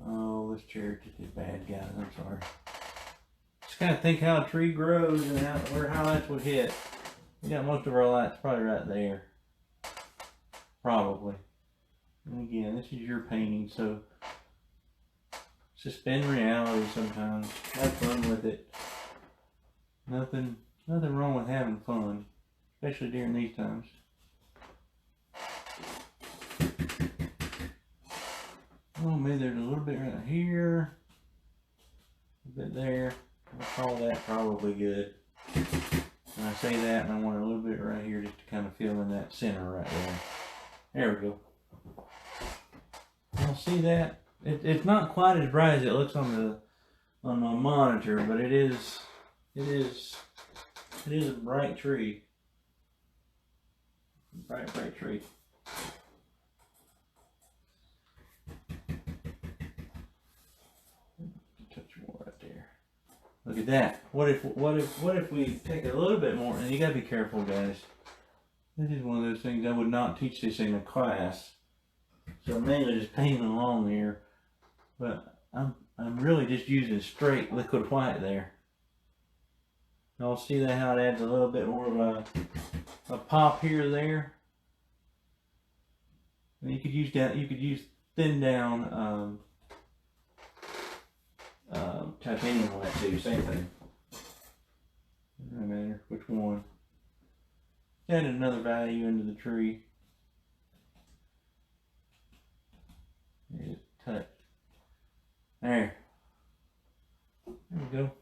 Oh, this chair just is bad, guys. I'm sorry. Just kind of think how a tree grows and where highlights would hit. We got most of our lights probably right there. Probably. And again, this is your painting, so suspend reality sometimes. Have fun with it. Nothing wrong with having fun, especially during these times. Oh, maybe there's a little bit right here, a bit there. I'll call that probably good. And I say that, and I want a little bit right here just to kind of fill in that center right there. There we go. Y'all see that? It's not quite as bright as it looks on the monitor, but it is a bright tree. Bright tree. Touch more right there. Look at that. What if we take a little bit more? And you gotta be careful, guys. This is one of those things I would not teach this in a class. So I'm mainly just painting along here, but I'm really just using straight liquid white there. Y'all see that, how it adds a little bit more of a pop here or there. And you could use that. You could use thin down titanium white too. Same thing. Doesn't matter which one. Add another value into the tree. Just touch. There. There we go.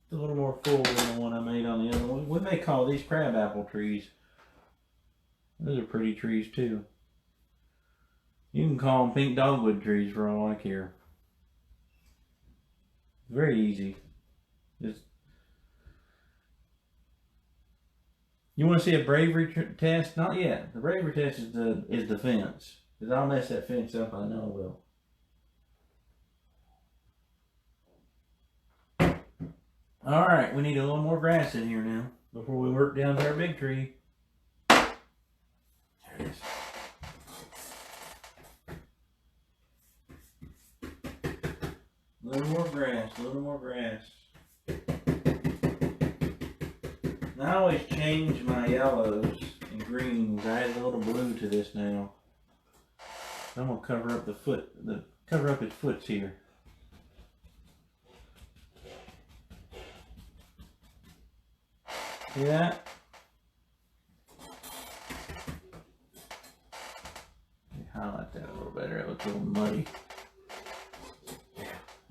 It's a little more full than the one I made on the other one. We may call these crabapple trees. Those are pretty trees too. You can call them pink dogwood trees for all I care. Very easy. Just, you want to see a bravery test? Not yet. The bravery test is the fence. Because I'll mess that fence up, I know I will. Alright, we need a little more grass in here now before we work down to our big tree. There it is. A little more grass, a little more grass. And I always change my yellows and greens. I add a little blue to this now. I'm gonna cover up cover up his foots here. See that? Let me highlight that a little better. It looks a little muddy.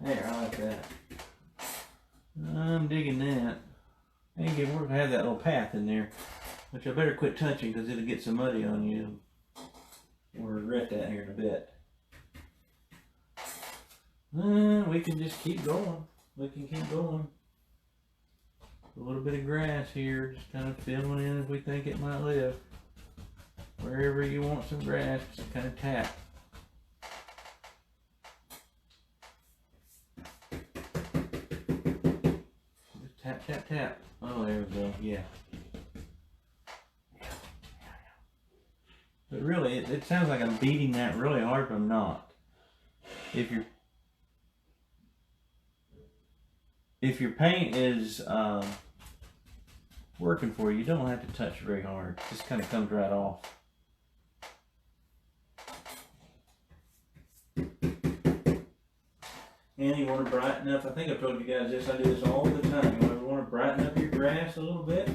There, I like that. I'm digging that. I think we're gonna have that little path in there, which I better quit touching because it'll get some muddy on you. We'll regret that here in a bit. We can just keep going. We can keep going. A little bit of grass here, just kind of filling in as we think it might live. Wherever you want some grass, just kind of tap. Just tap, tap, tap. Oh, there we go. Yeah. But really, it sounds like I'm beating that really hard, but I'm not. If your paint is working for you, you don't have to touch very hard. It just kind of comes right off. And you want to brighten up. I think I've told you guys this. I do this all the time. You want to brighten up your grass a little bit.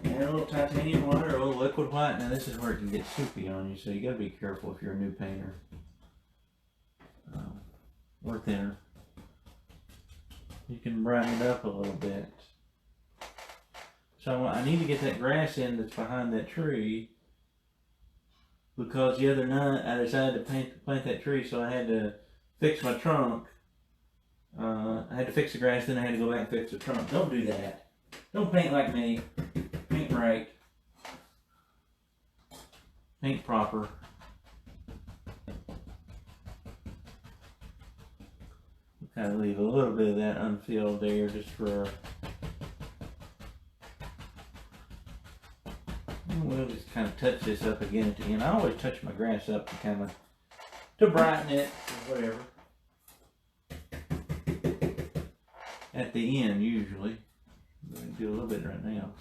Add a little titanium white or a little liquid white. Now this is where it can get soupy on you, so you got to be careful if you're a new painter. Or thinner. You can brighten it up a little bit. So I need to get that grass in that's behind that tree, because the other night I decided to plant that tree, so I had to fix my trunk. I had to fix the grass, then I had to go back and fix the trunk. Don't do that. Don't paint like me. Paint right. Paint proper. Kind of leave a little bit of that unfilled there just for. We'll just kind of touch this up again at the end. I always touch my grass up to kind of to brighten it or whatever. At the end, usually. I'm going to do a little bit right now.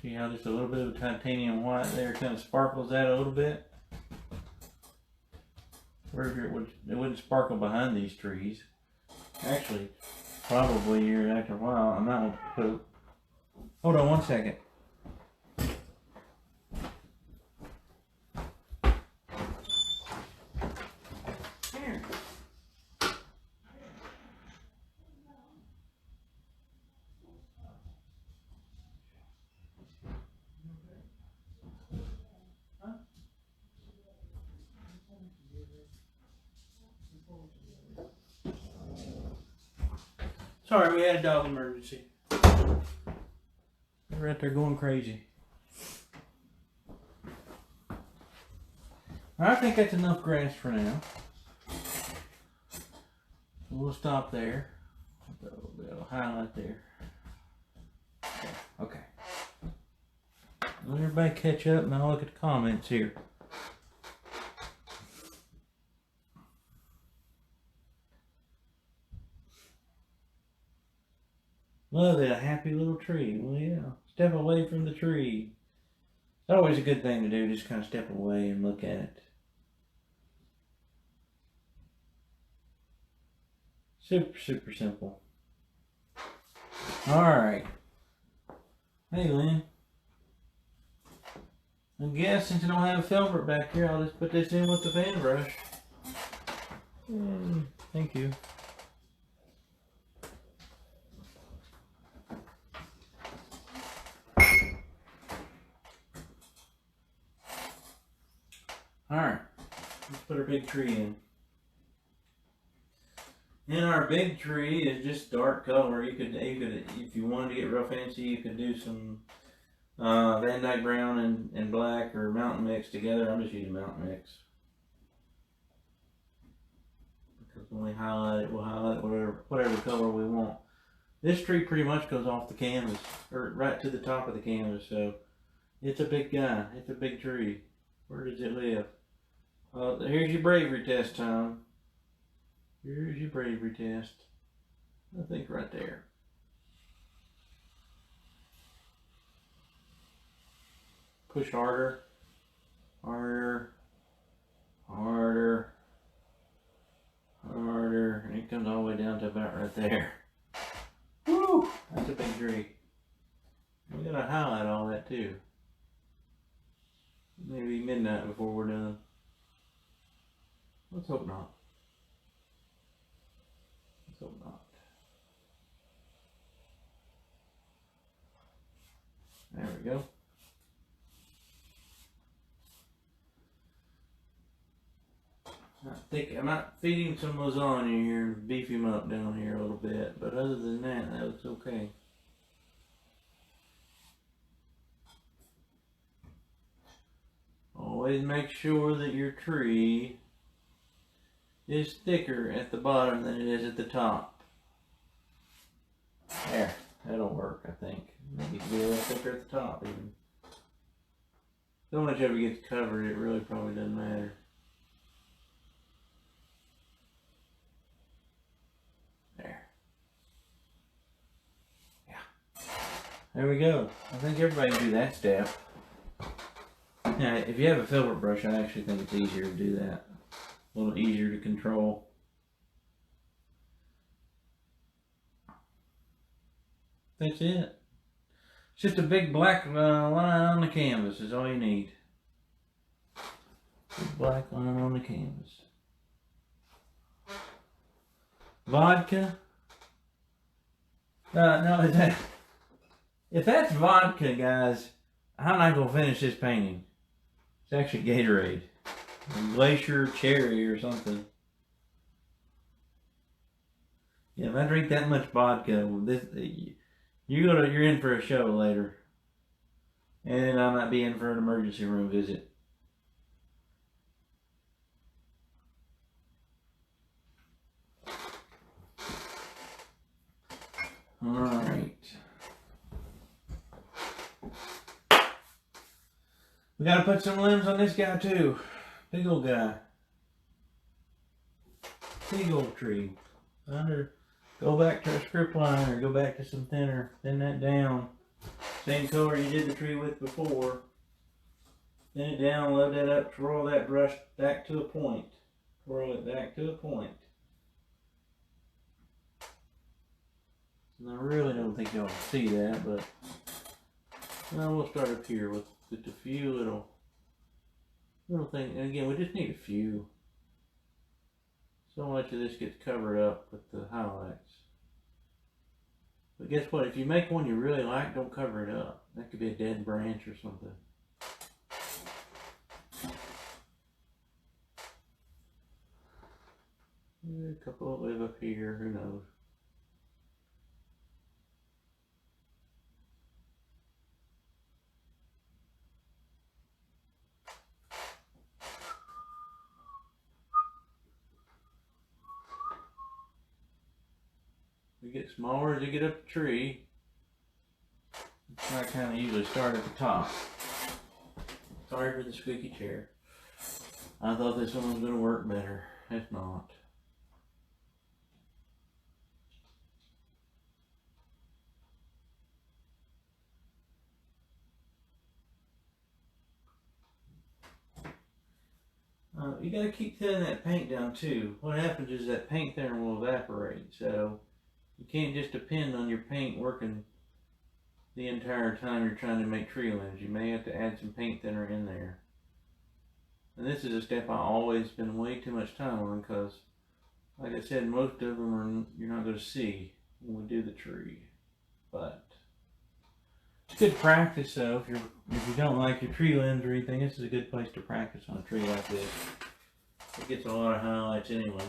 See how just a little bit of titanium white there kind of sparkles that a little bit? Wherever it wouldn't sparkle behind these trees. Actually, probably here after a while, I'm not going to put. Hold on one second. Here. Sorry, we had a dog emergency. They're right there going crazy. I think that's enough grass for now. We'll stop there. Put a little bit of highlight there. Okay. Let everybody catch up and I'll look at the comments here. Love it, a happy little tree. Well, yeah. Step away from the tree. It's always a good thing to do, just kind of step away and look at it. Super, super simple. Alright. Hey, Lynn. I guess since I don't have a filbert back here, I'll just put this in with the fan brush. Thank you. Alright, let's put our big tree in. And our big tree is just dark color. You could, if you wanted to get real fancy, you could do some Van Dyke brown and black or mountain mix together. I'm just using mountain mix. Because when we highlight it, we'll highlight whatever color we want. This tree pretty much goes off the canvas, or right to the top of the canvas, so it's a big guy. It's a big tree. Where does it live? Here's your bravery test, Tom. Here's your bravery test. I think right there. Push harder. Harder. Harder. Harder. And it comes all the way down to about right there. Woo! That's a big tree. We gotta highlight all that too. Maybe midnight before we're done. Let's hope not. Let's hope not. There we go. I might feed him some lasagna here and beef him up down here a little bit, but other than that, that looks okay. Always make sure that your tree is thicker at the bottom than it is at the top. There, that'll work, I think. Maybe get a little thicker at the top even. So much ever gets covered, it really probably doesn't matter. There. Yeah. There we go. I think everybody can do that step. Now, if you have a filbert brush, I actually think it's easier to do that. A little easier to control. That's it. It's just a big black line on the canvas is all you need. Big black line on the canvas. Vodka? No, if that's vodka, guys, I'm not going to finish this painting. It's actually Gatorade. Glacier cherry or something. Yeah, if I drink that much vodka, you're in for a show later. And I might be in for an emergency room visit. Alright. We gotta put some limbs on this guy too. Big old guy. Big old tree. Either go back to a script line or go back to some thinner. Thin that down. Same color you did the tree with before. Thin it down, load that up, twirl that brush back to a point. Twirl it back to a point. And I really don't think y'all can see that, but well, we'll start up here with a few little things. And again, we just need a few. So much of this gets covered up with the highlights. But guess what? If you make one you really like, don't cover it up. That could be a dead branch or something. A couple live up here, who knows. They get smaller as they get up the tree. I kind of usually start at the top. Sorry for the squeaky chair. I thought this one was going to work better. It's not. You got to keep thinning that paint down too. What happens is that paint thinner will evaporate, so you can't just depend on your paint working the entire time you're trying to make tree limbs. You may have to add some paint thinner in there. And this is a step I always spend way too much time on because, like I said, most of them are you're not going to see when we do the tree. But it's good practice though. If you don't like your tree limbs or anything, this is a good place to practice on a tree like this. It gets a lot of highlights anyway.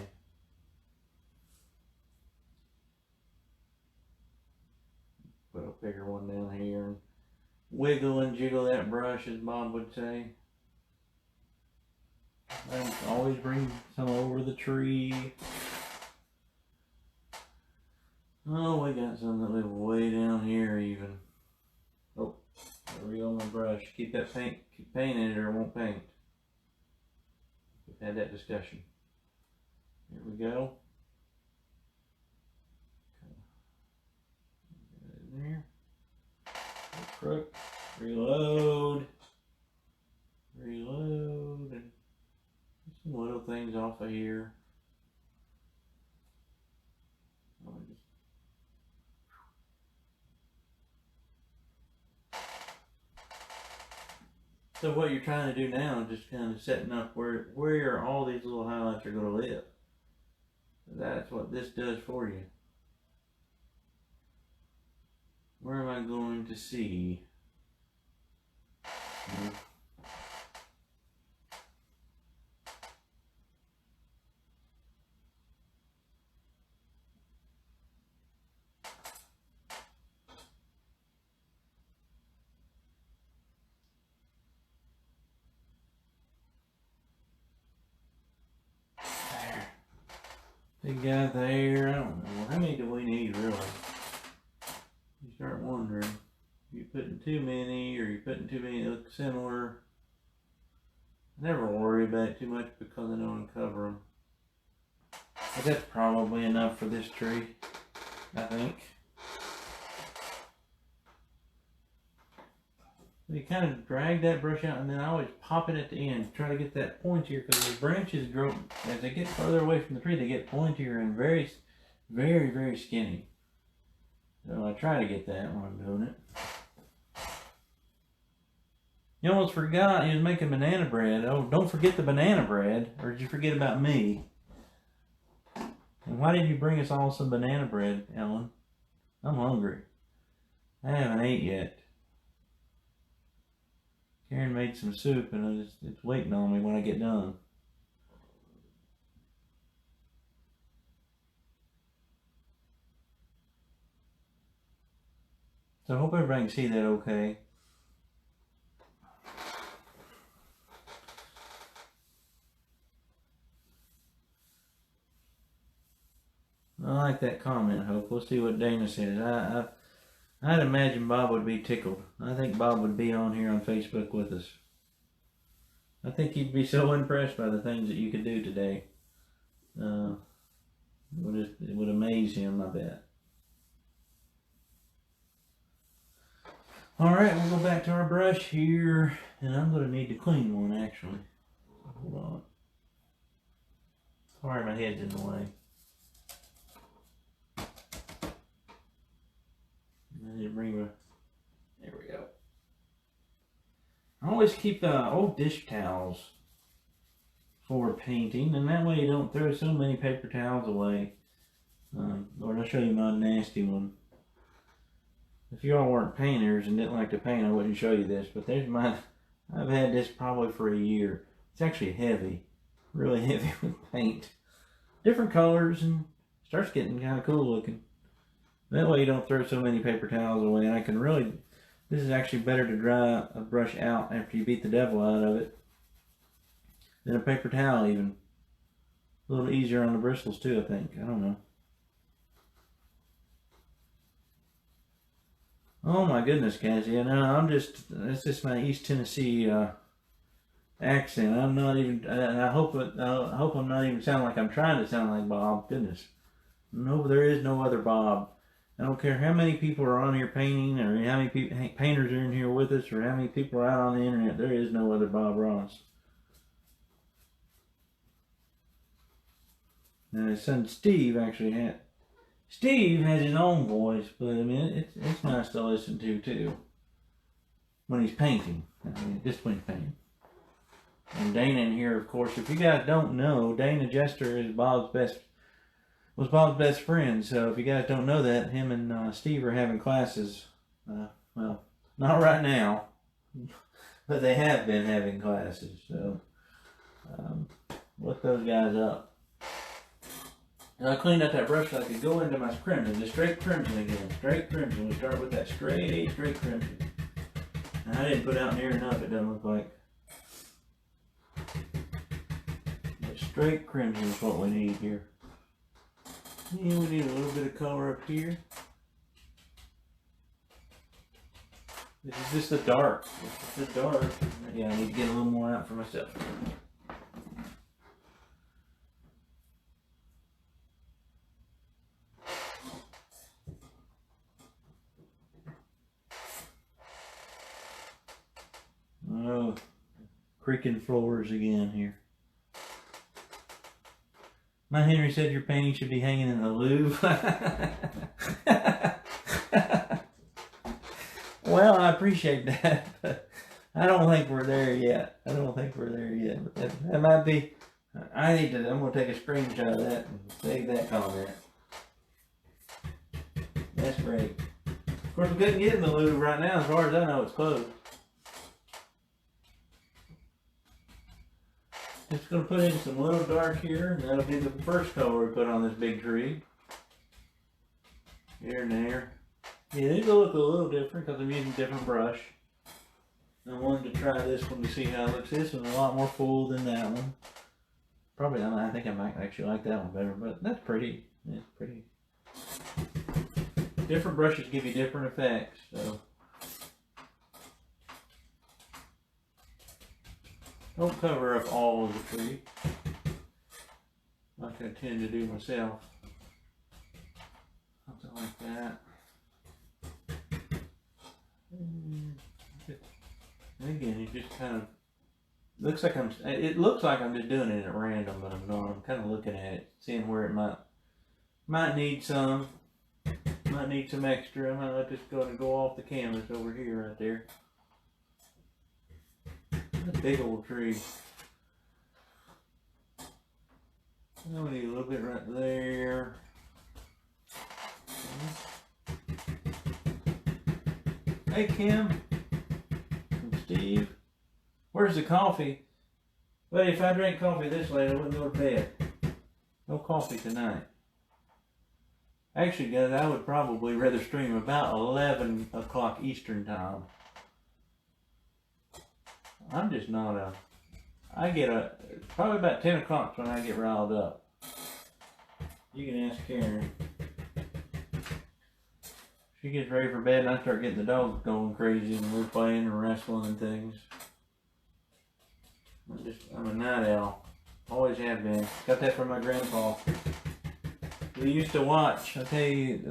Put a bigger one down here and wiggle and jiggle that brush, as Bob would say. And always bring some over the tree. Oh, we got some that live way down here even. Oh, there we go on my brush. Keep that paint in it or it won't paint. We've had that discussion. Here we go. Get in there. Crook. Reload. Reload. And some little things off of here. So what you're trying to do now is just kind of setting up where all these little highlights are going to live. That's what this does for you. Where am I going to see? Big guy there. I don't know. How many do we need really? You start wondering. You're putting too many or you're putting too many that look similar. I never worry about it too much because I know uncover them. But that's probably enough for this tree, I think. You kind of drag that brush out and then I always pop it at the end. Try to get that pointier because the branches grow, as they get further away from the tree, they get pointier and very, very, very skinny. So I try to get that when I'm doing it. You almost forgot he was making banana bread. Oh, don't forget the banana bread. Or did you forget about me? And why did you bring us all some banana bread, Ellen? I'm hungry. I haven't ate yet. Karen made some soup and it's waiting on me when I get done. So I hope everybody can see that okay. I like that comment, Hope. We'll see what Dana says. I'd imagine Bob would be tickled. I think Bob would be on here on Facebook with us. I think he'd be so impressed by the things that you could do today. It would amaze him, I bet. Alright, we'll go back to our brush here. And I'm going to need to clean one, actually. Hold on. Sorry, my head's in the way. I need to bring my, there we go. I always keep old dish towels for painting, and that way you don't throw so many paper towels away. Lord, I'll show you my nasty one. If you all weren't painters and didn't like to paint, I wouldn't show you this, but there's my, I've had this probably for a year. It's actually heavy, really heavy with paint. Different colors, and starts getting kind of cool looking. That way you don't throw so many paper towels away, and I can really, this is actually better to dry a brush out after you beat the devil out of it than a paper towel even. A little easier on the bristles too, I think. I don't know. Oh my goodness, Cassie. No, it's just my East Tennessee accent. I'm not even, I hope I'm not even sounding like I'm trying to sound like Bob. Goodness. No, there is no other Bob. I don't care how many people are on here painting, or how many painters are in here with us, or how many people are out on the internet. There is no other Bob Ross. And his son Steve Steve has his own voice, but I mean, it's nice to listen to too. When he's painting. I mean, just when he's painting. And Dana in here, of course, if you guys don't know, Dana Jester was Bob's best friend. So if you guys don't know that, him and Steve are having classes. Well, not right now, but they have been having classes. So look those guys up. And I cleaned out that brush so I could go into my crimson, the straight crimson again. Straight crimson. We start with that straight crimson. And I didn't put out near enough, it doesn't look like. But straight crimson is what we need here. Yeah, we need a little bit of color up here. This is just the dark. This is the dark. Yeah, I need to get a little more out for myself. Oh, creaking floors again here. My Henry said your painting should be hanging in the Louvre. Well, I appreciate that, but I don't think we're there yet. But that might be. I'm going to take a screenshot of that and save that comment. That's great. Of course, we couldn't get in the Louvre right now. As far as I know, it's closed. Just going to put in some little dark here, and that'll be the first color we put on this big tree. Here and there. Yeah, these will look a little different because I'm using a different brush. I wanted to try this one to see how it looks. This one's a lot more full than that one. Probably, I think I might actually like that one better, but that's pretty. It's pretty. Different brushes give you different effects, so. Don't cover up all of the tree, like I tend to do myself. Something like that. And again, it just kind of looks like it looks like I'm just doing it at random, but I'm not. I'm kind of looking at it, seeing where it might need some extra. I might just go off the canvas over here, right there. A big old tree. Now we need a little bit right there. Hey Kim and Steve, where's the coffee? Well, if I drank coffee this late, I wouldn't go to bed. No coffee tonight. Actually, guys, I would probably rather stream about 11 o'clock Eastern time. I'm just not probably about 10 o'clock when I get riled up. You can ask Karen. She gets ready for bed and I start getting the dogs going crazy and we're playing and wrestling and things. I'm a night owl. Always have been. Got that from my grandpa. We used to watch, I'll tell you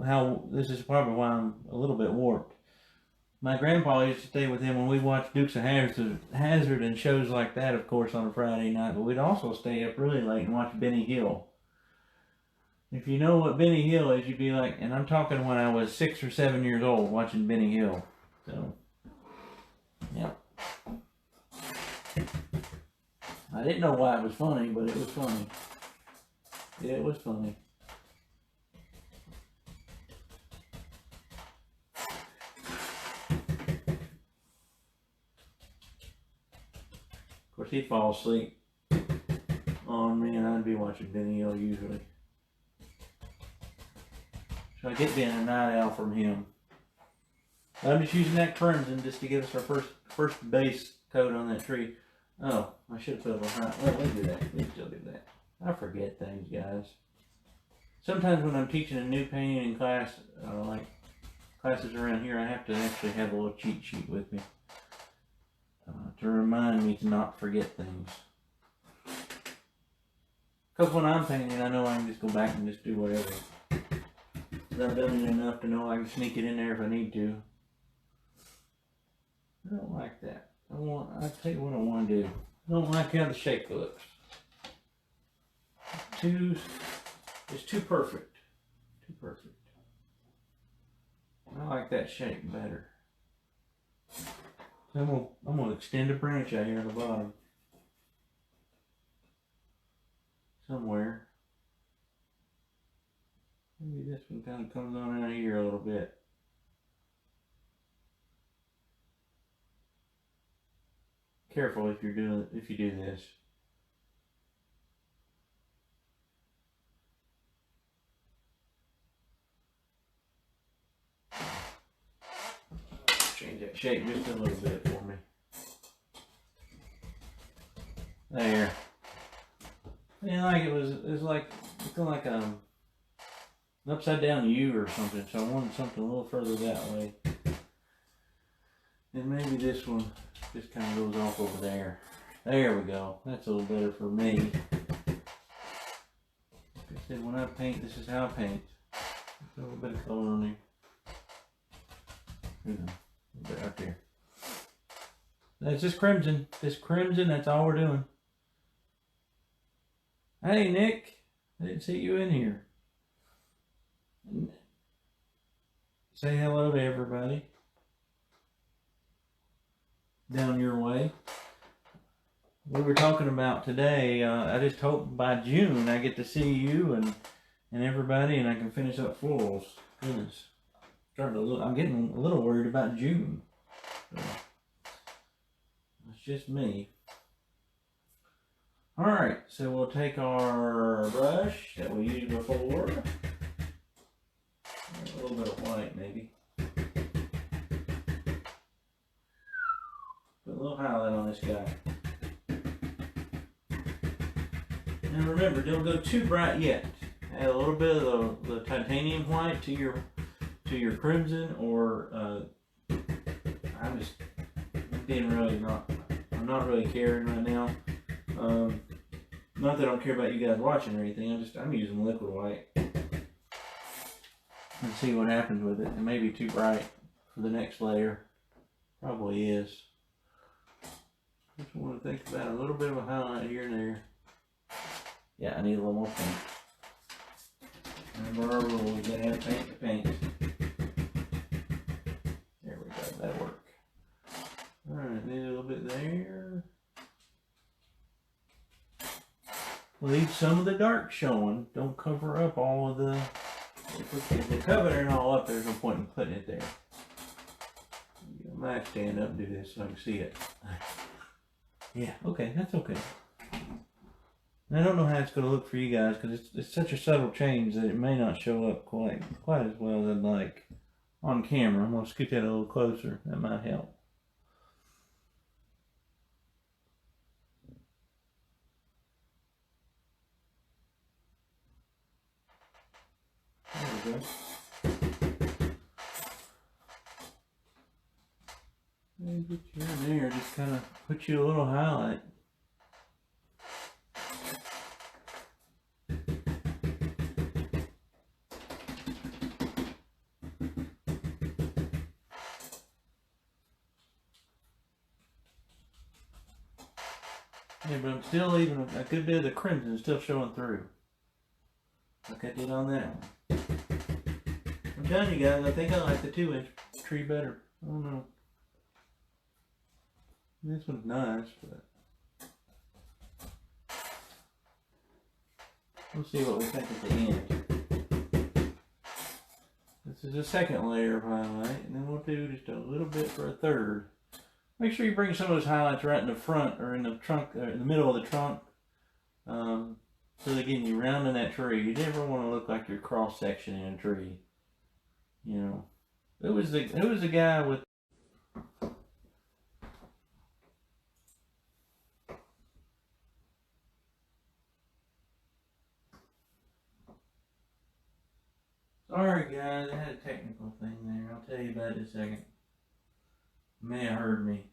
how, this is probably why I'm a little bit warped. My grandpa used to stay with him when we watched Dukes of Hazzard and shows like that, of course, on a Friday night. But we'd also stay up really late and watch Benny Hill. If you know what Benny Hill is, you'd be like, and I'm talking when I was 6 or 7 years old watching Benny Hill. So, yeah. I didn't know why it was funny, but it was funny. It was funny. Of course, he'd fall asleep on me, and I'd be watching Benny Hill usually. So I get being a night owl from him. I'm just using that crimson just to give us our first base coat on that tree. Oh, I should have put it behind. Well, we do that. We still do that. I forget things, guys. Sometimes when I'm teaching a new painting in class, like classes around here, I have to actually have a little cheat sheet with me to remind me to not forget things. Because when I'm painting, I know I can just go back and just do whatever. I've done it enough to know I can sneak it in there if I need to. I don't like that. I'll tell you what I want to do. I don't like how the shape looks. It's too perfect. Too perfect. I like that shape better. So I'm gonna extend a branch out here at the bottom. Somewhere. Maybe this one kind of comes on out here a little bit. Careful if you do this. Change that shape just a little bit for me. There. Yeah, like it was like an upside down U or something. So I wanted something a little further that way. And maybe this one just kind of goes off over there. There we go. That's a little better for me. Like I said, when I paint, this is how I paint. A little bit of color on there. You know, a little bit right there. That's just crimson. This crimson, that's all we're doing. Hey, Nick. I didn't see you in here. Say hello to everybody. Down your way. We were talking about today, I just hope by June I get to see you and everybody, and I can finish up Foothills. Goodness. I'm getting a little worried about June. So, it's just me. Alright, so we'll take our brush that we used before. A little bit of white maybe. Put a little highlight on this guy. And remember, don't go too bright yet. Add a little bit of the titanium white to your crimson, or I'm not really caring right now. Not that I don't care about you guys watching or anything. I'm using liquid white and see what happens with it. It may be too bright for the next layer. Probably is. Just want to think about a little bit of a highlight here and there. Yeah, I need a little more paint. Remember our rule, we gotta have paint to paint. There we go, that'll work. Alright, need a little bit there. Leave some of the dark showing. Don't cover up all of the... If we're covering it all up, there's no point in putting it there. I might stand up and do this so I can see it. Yeah, okay, that's okay. And I don't know how it's going to look for you guys, because it's such a subtle change that it may not show up quite as well as I'd like on camera. I'm going to scoot that a little closer. That might help. There we go. Maybe put you in there, just kind of put you a little highlight. Yeah, but I'm still leaving a good bit of the crimson still showing through. Like I did on that one. I'm telling you guys, I think I like the 2-inch tree better. I don't know. This one's nice, but we'll see what we think at the end. This is the second layer of highlight, and then we'll do just a little bit for a third. Make sure you bring some of those highlights right in the front or in the trunk, or in the middle of the trunk, so they're getting you rounding that tree. You never want to look like you're cross section in a tree. You know, who was the guy with? Sorry guys, I had a technical thing there. I'll tell you about it in a second. You may have heard me.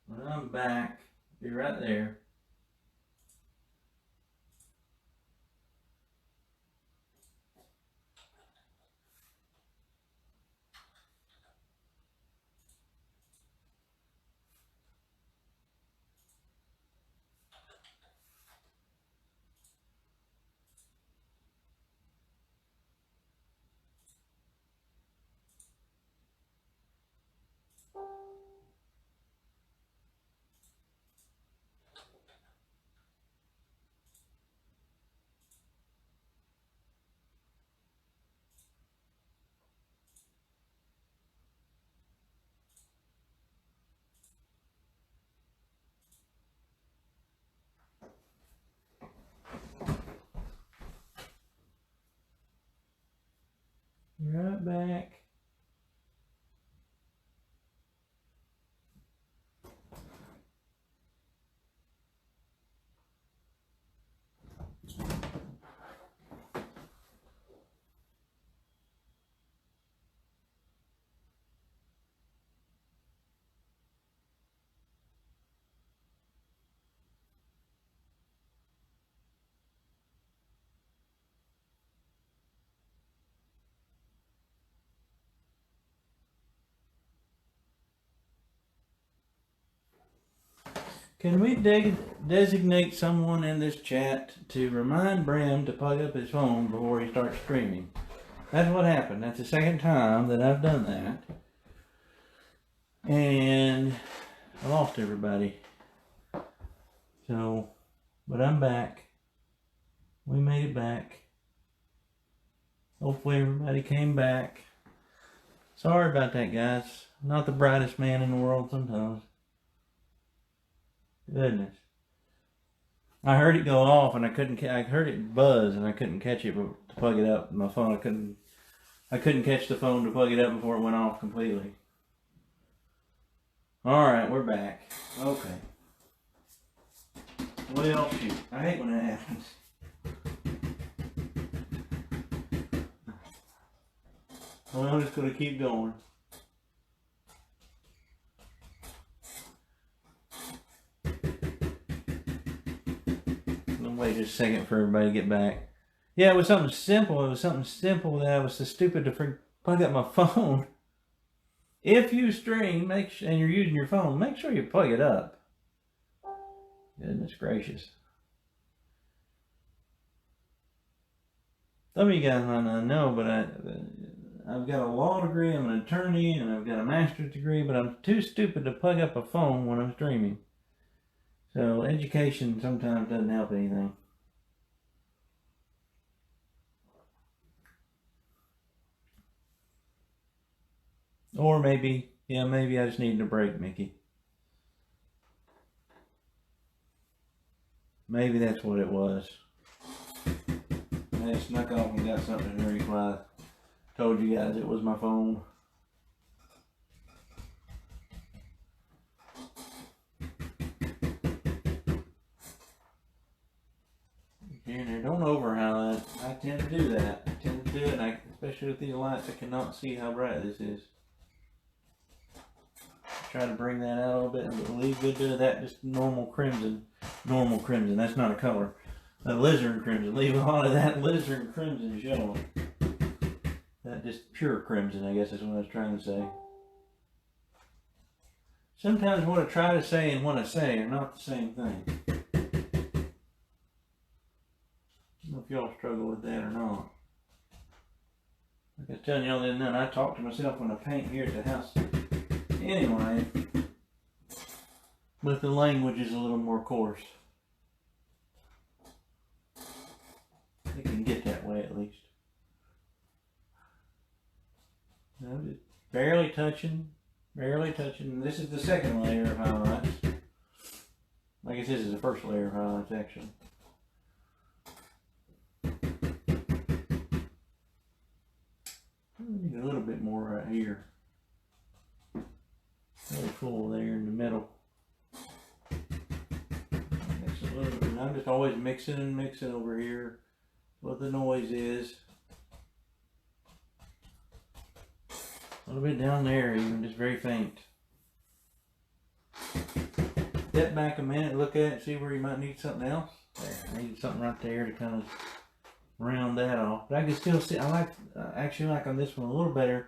When I'm back, be right there. Be right back. Can we designate someone in this chat to remind Bram to plug up his phone before he starts streaming? That's what happened. That's the second time that I've done that. And I lost everybody. So, but I'm back. We made it back. Hopefully everybody came back. Sorry about that, guys. Not the brightest man in the world sometimes. Goodness. I heard it go off and I heard it buzz and I couldn't catch it to plug it up. My phone, I couldn't catch the phone to plug it up before it went off completely. Alright, we're back. Okay. Well, shoot. I hate when that happens. Well, I'm just going to keep going. Wait just a second for everybody to get back. Yeah, it was something simple. It was something simple that I was so stupid to plug up my phone. If you stream and you're using your phone, make sure you plug it up. Goodness gracious. Some of you guys might not know, but I've got a law degree, I'm an attorney, and I've got a master's degree, but I'm too stupid to plug up a phone when I'm streaming. So education sometimes doesn't help anything. Or maybe I just needed a break, Mickey. Maybe that's what it was. I snuck off and got something to drink while I told you guys it was my phone. Don't overhighlight it. I tend to do that. I tend to do it, and especially with these lights, I cannot see how bright this is. Try to bring that out a little bit, but leave good to that. Just normal crimson. Normal crimson. That's not a color. Alizarin crimson. Leave a lot of that alizarin crimson showing. That just pure crimson, I guess is what I was trying to say. Sometimes what I try to say and what I say are not the same thing. I don't know if y'all struggle with that or not. Like I was telling y'all the other night, I talk to myself when I paint here at the house. Anyway, but the language is a little more coarse. It can get that way at least. No, just barely touching. Barely touching. This is the second layer of highlights. I guess this is the first layer of highlights actually. I need a little bit more right here. Really full there in the middle. just always mixing and mixing over here. What the noise is. A little bit down there, even just very faint. Step back a minute, look at it, see where you might need something else. There, I needed something right there to kind of round that off. But I can still see, I actually like on this one a little better.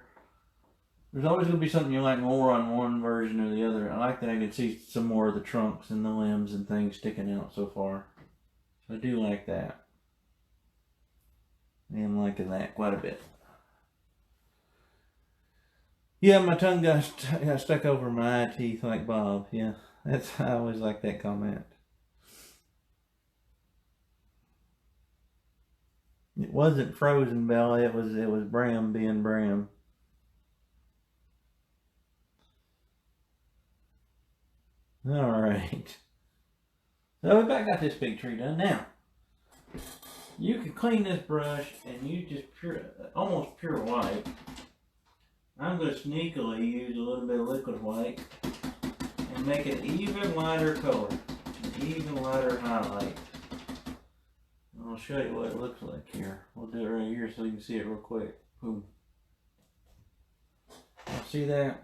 There's always going to be something you like more on one version or the other. I like that I can see some more of the trunks and the limbs and things sticking out so far. So I do like that. I am liking that quite a bit. Yeah, my tongue got stuck over my eye teeth like Bob. Yeah, I always like that comment. It wasn't frozen, Bella. It was Bram being Bram. All right. So I got this big tree done now. You can clean this brush and you just almost pure white. I'm going to sneakily use a little bit of liquid white and make an even lighter color, an even lighter highlight. I'll show you what it looks like here. We'll do it right here so you can see it real quick. Boom. See that?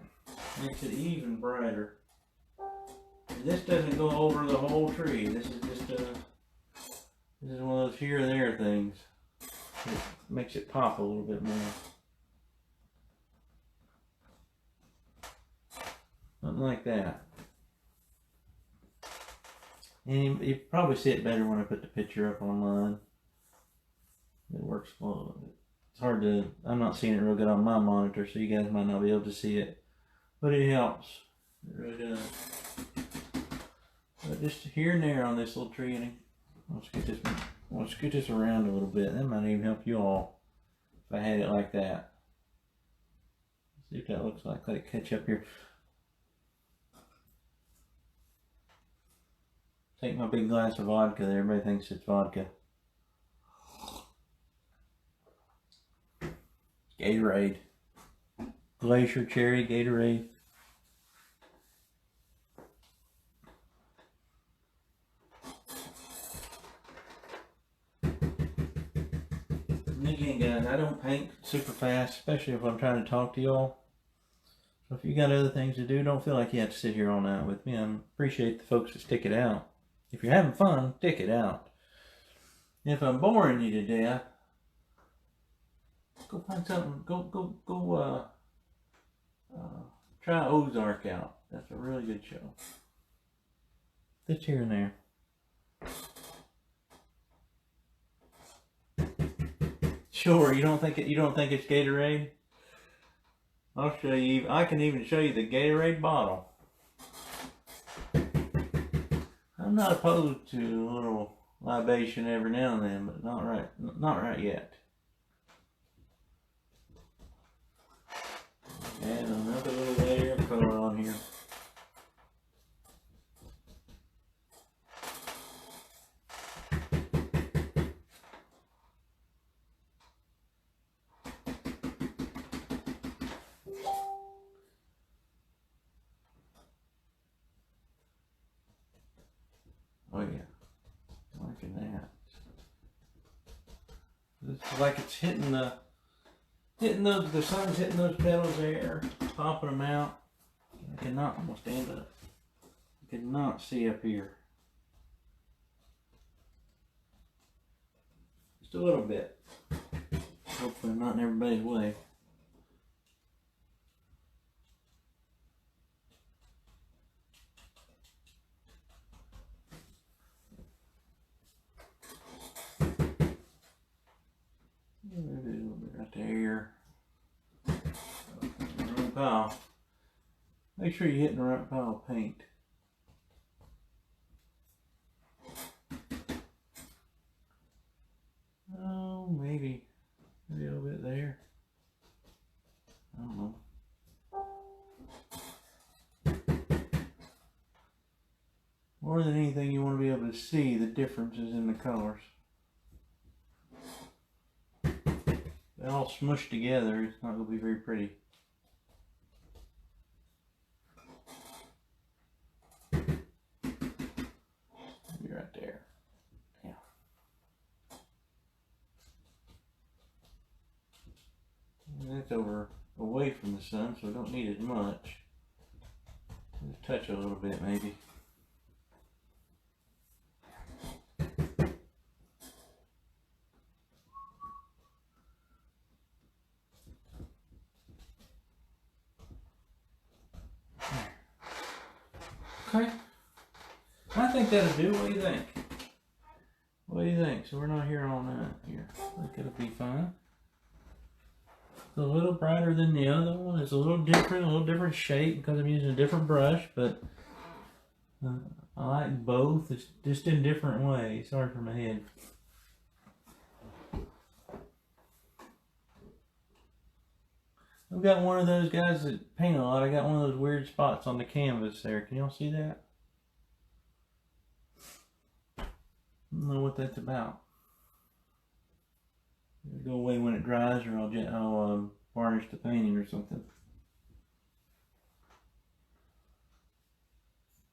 Makes it even brighter. This doesn't go over the whole tree. This is just this is one of those here and there things. It makes it pop a little bit more. Something like that. And you probably see it better when I put the picture up online. It works well. It's hard to, I'm not seeing it real good on my monitor, so you guys might not be able to see it. But it helps. It really does. But just here and there on this little tree, and let's get this around a little bit. That might even help you all if I had it like that. Let's see if that looks like. Let it catch up here. Take my big glass of vodka there. Everybody thinks it's vodka. Gatorade. Glacier cherry Gatorade. And again, guys, I don't paint super fast, especially if I'm trying to talk to y'all. So if you got other things to do, don't feel like you have to sit here all night with me. I appreciate the folks that stick it out. If you're having fun, stick it out. If I'm boring you to death, go find something. Go try Ozark out. That's a really good show. Just here and there. Sure, you don't think it's Gatorade? I'll show you. I can even show you the Gatorade bottle. I'm not opposed to a little libation every now and then, but not right yet. And another little layer of color on here. Oh yeah, liking that. It's like it's hitting the sun's hitting those petals there, popping them out. I cannot almost stand up. I cannot see up here. Just a little bit. Hopefully not in everybody's way. Maybe a little bit right there. Right pile. Make sure you're hitting the right pile of paint. Oh, maybe a little bit there. I don't know. More than anything, you want to be able to see the differences in the colors. They're all smushed together, it's not going to be very pretty. Maybe right there. that's over away from the sun, so we don't need as much. Just touch a little bit maybe. Okay. I think that'll do. What do you think? What do you think? So we're not here all night here. I think it'll be fine. It's a little brighter than the other one. It's a little different shape because I'm using a different brush, but I like both. It's just in different ways. Sorry for my head. I've got one of those guys that paint a lot. I got one of those weird spots on the canvas there. Can y'all see that? I don't know what that's about. It'll go away when it dries, or I'll varnish the painting or something.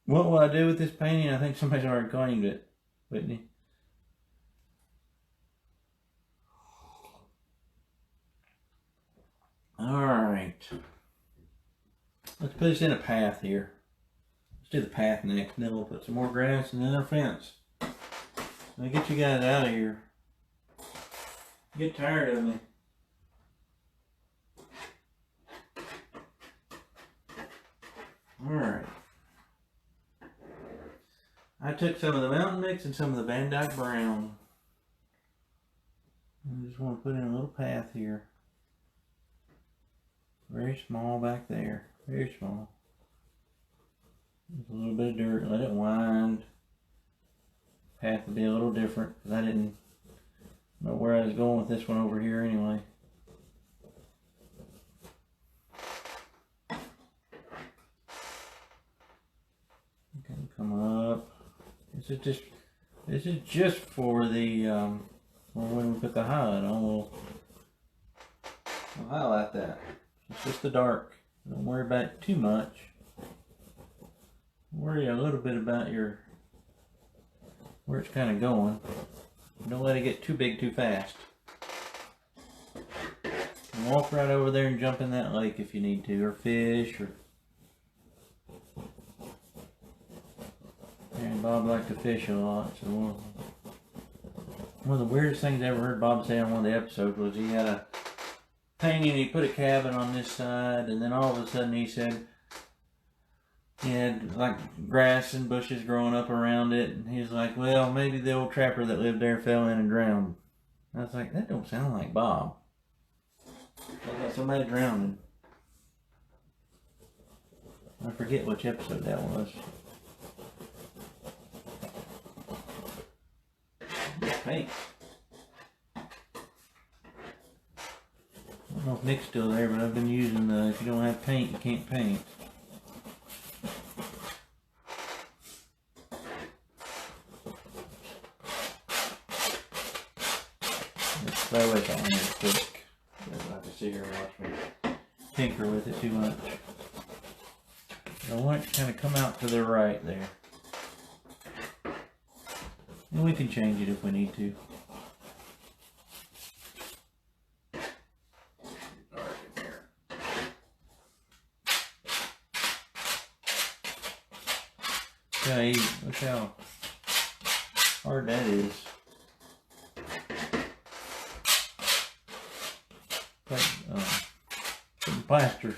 What will I do with this painting? I think somebody's already claimed it, Whitney. Alright. Let's put this in a path here. Let's do the path next, and then we'll put some more grass and then our fence. I'll get you guys out of here. Get tired of me. Alright. I took some of the Mountain Mix and some of the Van Dyke Brown. I just want to put in a little path here. Very small back there. Very small. Just a little bit of dirt. Let it wind. Path will be a little different because I didn't know where I was going with this one over here anyway. Okay, come up. This is just for the when we put the highlight on. We'll highlight that. It's just the dark. Don't worry about it too much. Worry a little bit about where it's kind of going. Don't let it get too big too fast. And walk right over there and jump in that lake if you need to, or fish, or. And Bob liked to fish a lot, so one of the weirdest things I ever heard Bob say on one of the episodes was he had a painting, he put a cabin on this side, and then all of a sudden he said he had like grass and bushes growing up around it, and he was like, well, maybe the old trapper that lived there fell in and drowned. I was like, that don't sound like Bob. I got somebody drowning. I forget which episode that was. Paint. I don't know if Nick's still there, but I've been using the, if you don't have paint, you can't paint. Let's throw it on there quick. I don't have to sit here and watch me tinker with it too much. I want it to kind of come out to the right there. And we can change it if we need to. Okay, look how hard that is. Putting plaster.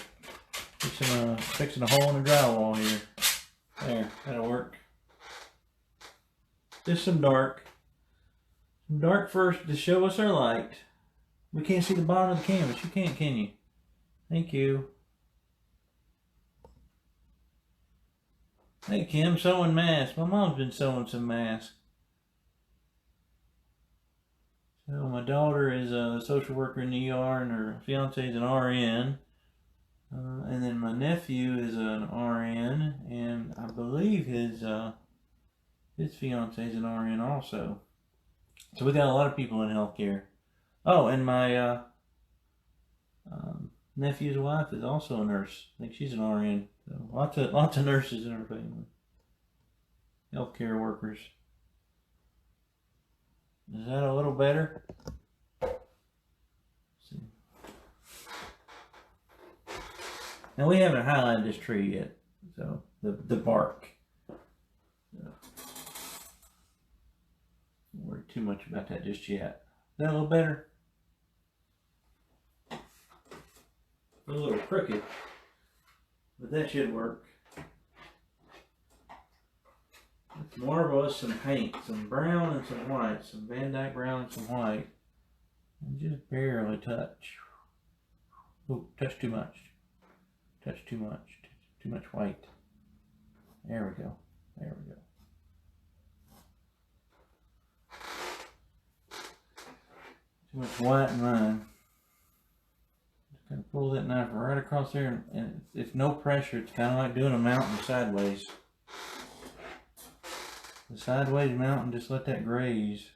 Fixing a hole in the drywall here. There, that'll work. Just some dark. Some dark first to show us our light. We can't see the bottom of the canvas. You can't, can you? Thank you. Hey Kim, sewing masks. My mom's been sewing some masks. So my daughter is a social worker in the ER and her fiance is an RN. And then my nephew is an RN, and I believe his fiance is an RN also. So we got a lot of people in healthcare. Oh, and my nephew's wife is also a nurse. I think she's an RN. So lots of nurses in our family. Healthcare workers. Is that a little better? Let's see. Now we haven't highlighted this tree yet, so the bark. So, don't worry too much about that just yet. Is that a little better? A little crooked, but that should work. Let's marble us some paint, some brown and some white, some Van Dyke brown and some white, and just barely touch. Oh, touch too much. Touch too much. Too much white. There we go. There we go. Too much white in mine. Just gonna pull that knife right across there, and it's no pressure. It's kind of like doing a mountain sideways. The sideways mountain, just let that graze.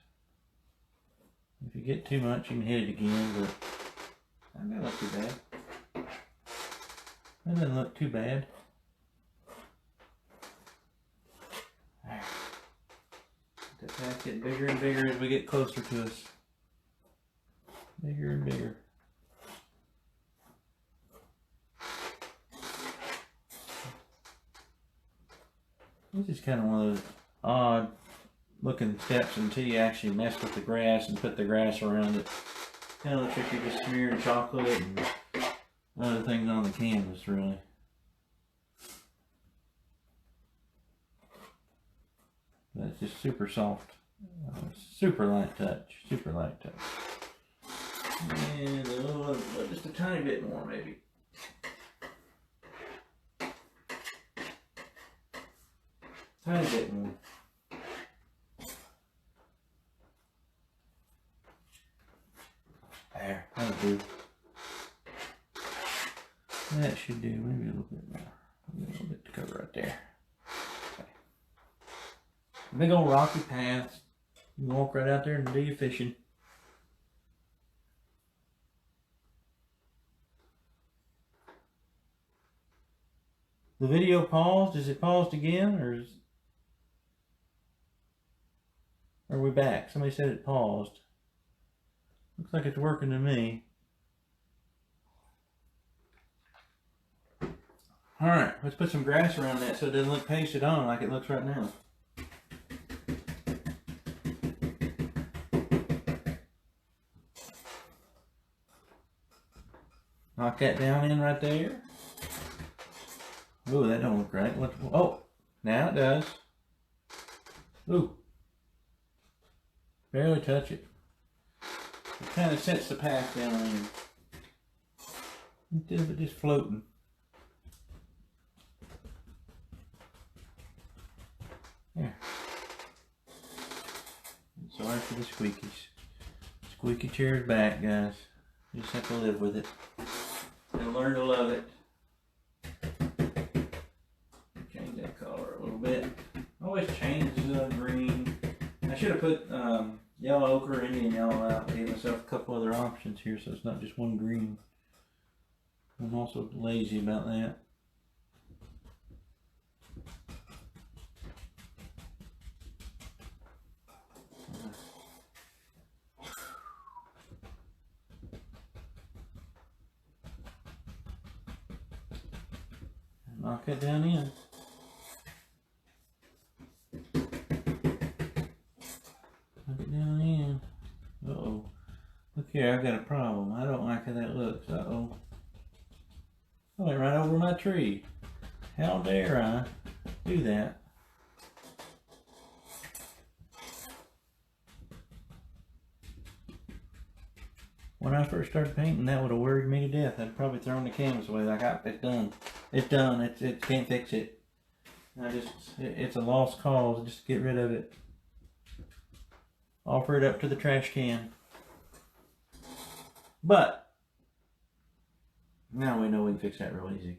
If you get too much, you can hit it again, but that doesn't look too bad. That doesn't look too bad. The pack get bigger and bigger as we get closer to us. Bigger and bigger. This is kind of one of those odd looking steps until you actually mess with the grass and put the grass around it. Kind of looks like you're just smearing chocolate and other things on the canvas, really. But it's just super soft. Super light touch. Super light touch. And just a tiny bit more, maybe. Tiny bit more. There, that'll do. That should do, maybe a little bit more. Maybe a little bit to cover right there. Okay. Big old rocky paths. You can walk right out there and do your fishing. The video paused. Is it paused again, or are we back? Somebody said it paused. Looks like it's working to me. Alright, let's put some grass around that so it doesn't look pasted on like it looks right now. Knock that down in right there. Ooh, that don't look right. Oh, now it does. Ooh. Barely touch it. It kind of sets the path down in. Instead of it just floating. There. Sorry for the squeakies. Squeaky chair's back, guys. You just have to live with it. And learn to love it. Change that color a little bit. Always change the green. I should have put yellow ochre or Indian yellow out. I gave myself a couple other options here so it's not just one green. I'm also lazy about that. Knock it down in. Knock it down in. Uh-oh. Look here, I've got a problem. I don't like how that looks. Uh-oh. I went right over my tree. How dare I do that? When I first started painting, that would have worried me to death. I'd probably thrown the canvas away like, it's done. It's done. It can't fix it. It's a lost cause. Just get rid of it. Offer it up to the trash can. But now we know we can fix that real easy.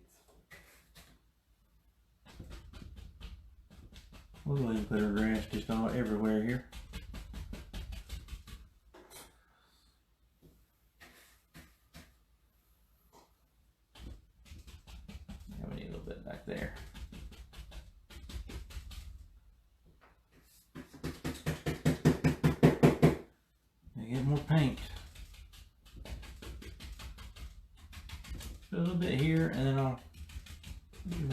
We'll go ahead and put our grass just all everywhere here. There. Get more paint. Put a little bit here, and then I'll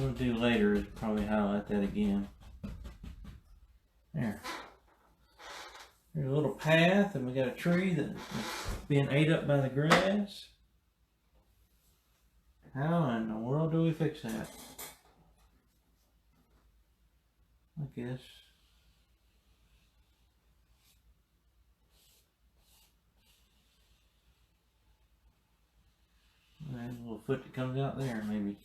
What we'll do later is probably highlight that again. There. There's a little path, and we got a tree that's being ate up by the grass. How in the world do we fix that? I guess. There's a little foot that comes out there, maybe.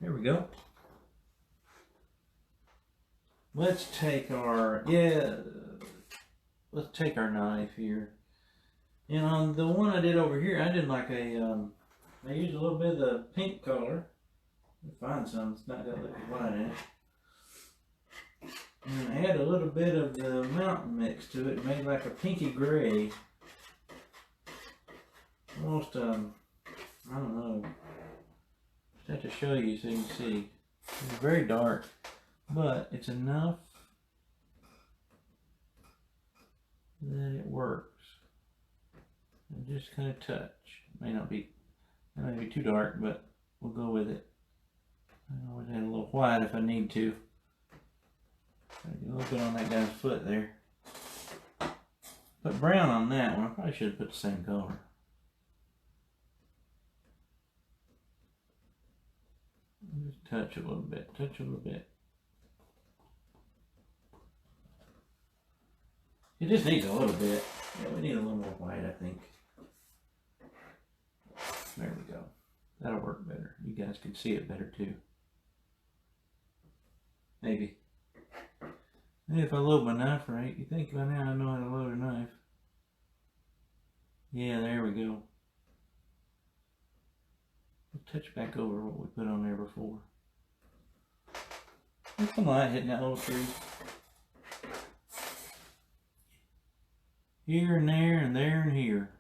There we go. Let's take our, let's take our knife here. And on the one I did over here, I did like a, I used a little bit of the pink color. Find some, it's not got liquid white in it. And add a little bit of the mountain mix to it, made like a pinky gray. Almost, I don't know. Just have to show you so you can see. It's very dark, but it's enough that it works. And just kind of touch. It may not be too dark, but we'll go with it. I always add a little white if I need to. A little bit on that guy's foot there. Put brown on that one. I probably should have put the same color. Just touch a little bit. Touch a little bit. It just needs a little bit. Yeah, we need a little more white, I think. There we go. That'll work better. You guys can see it better too. Maybe. Maybe if I load my knife right, you think by now I know how to load a knife. Yeah, there we go. We'll touch back over what we put on there before. There's some light hitting that little tree. Here and there and there and here.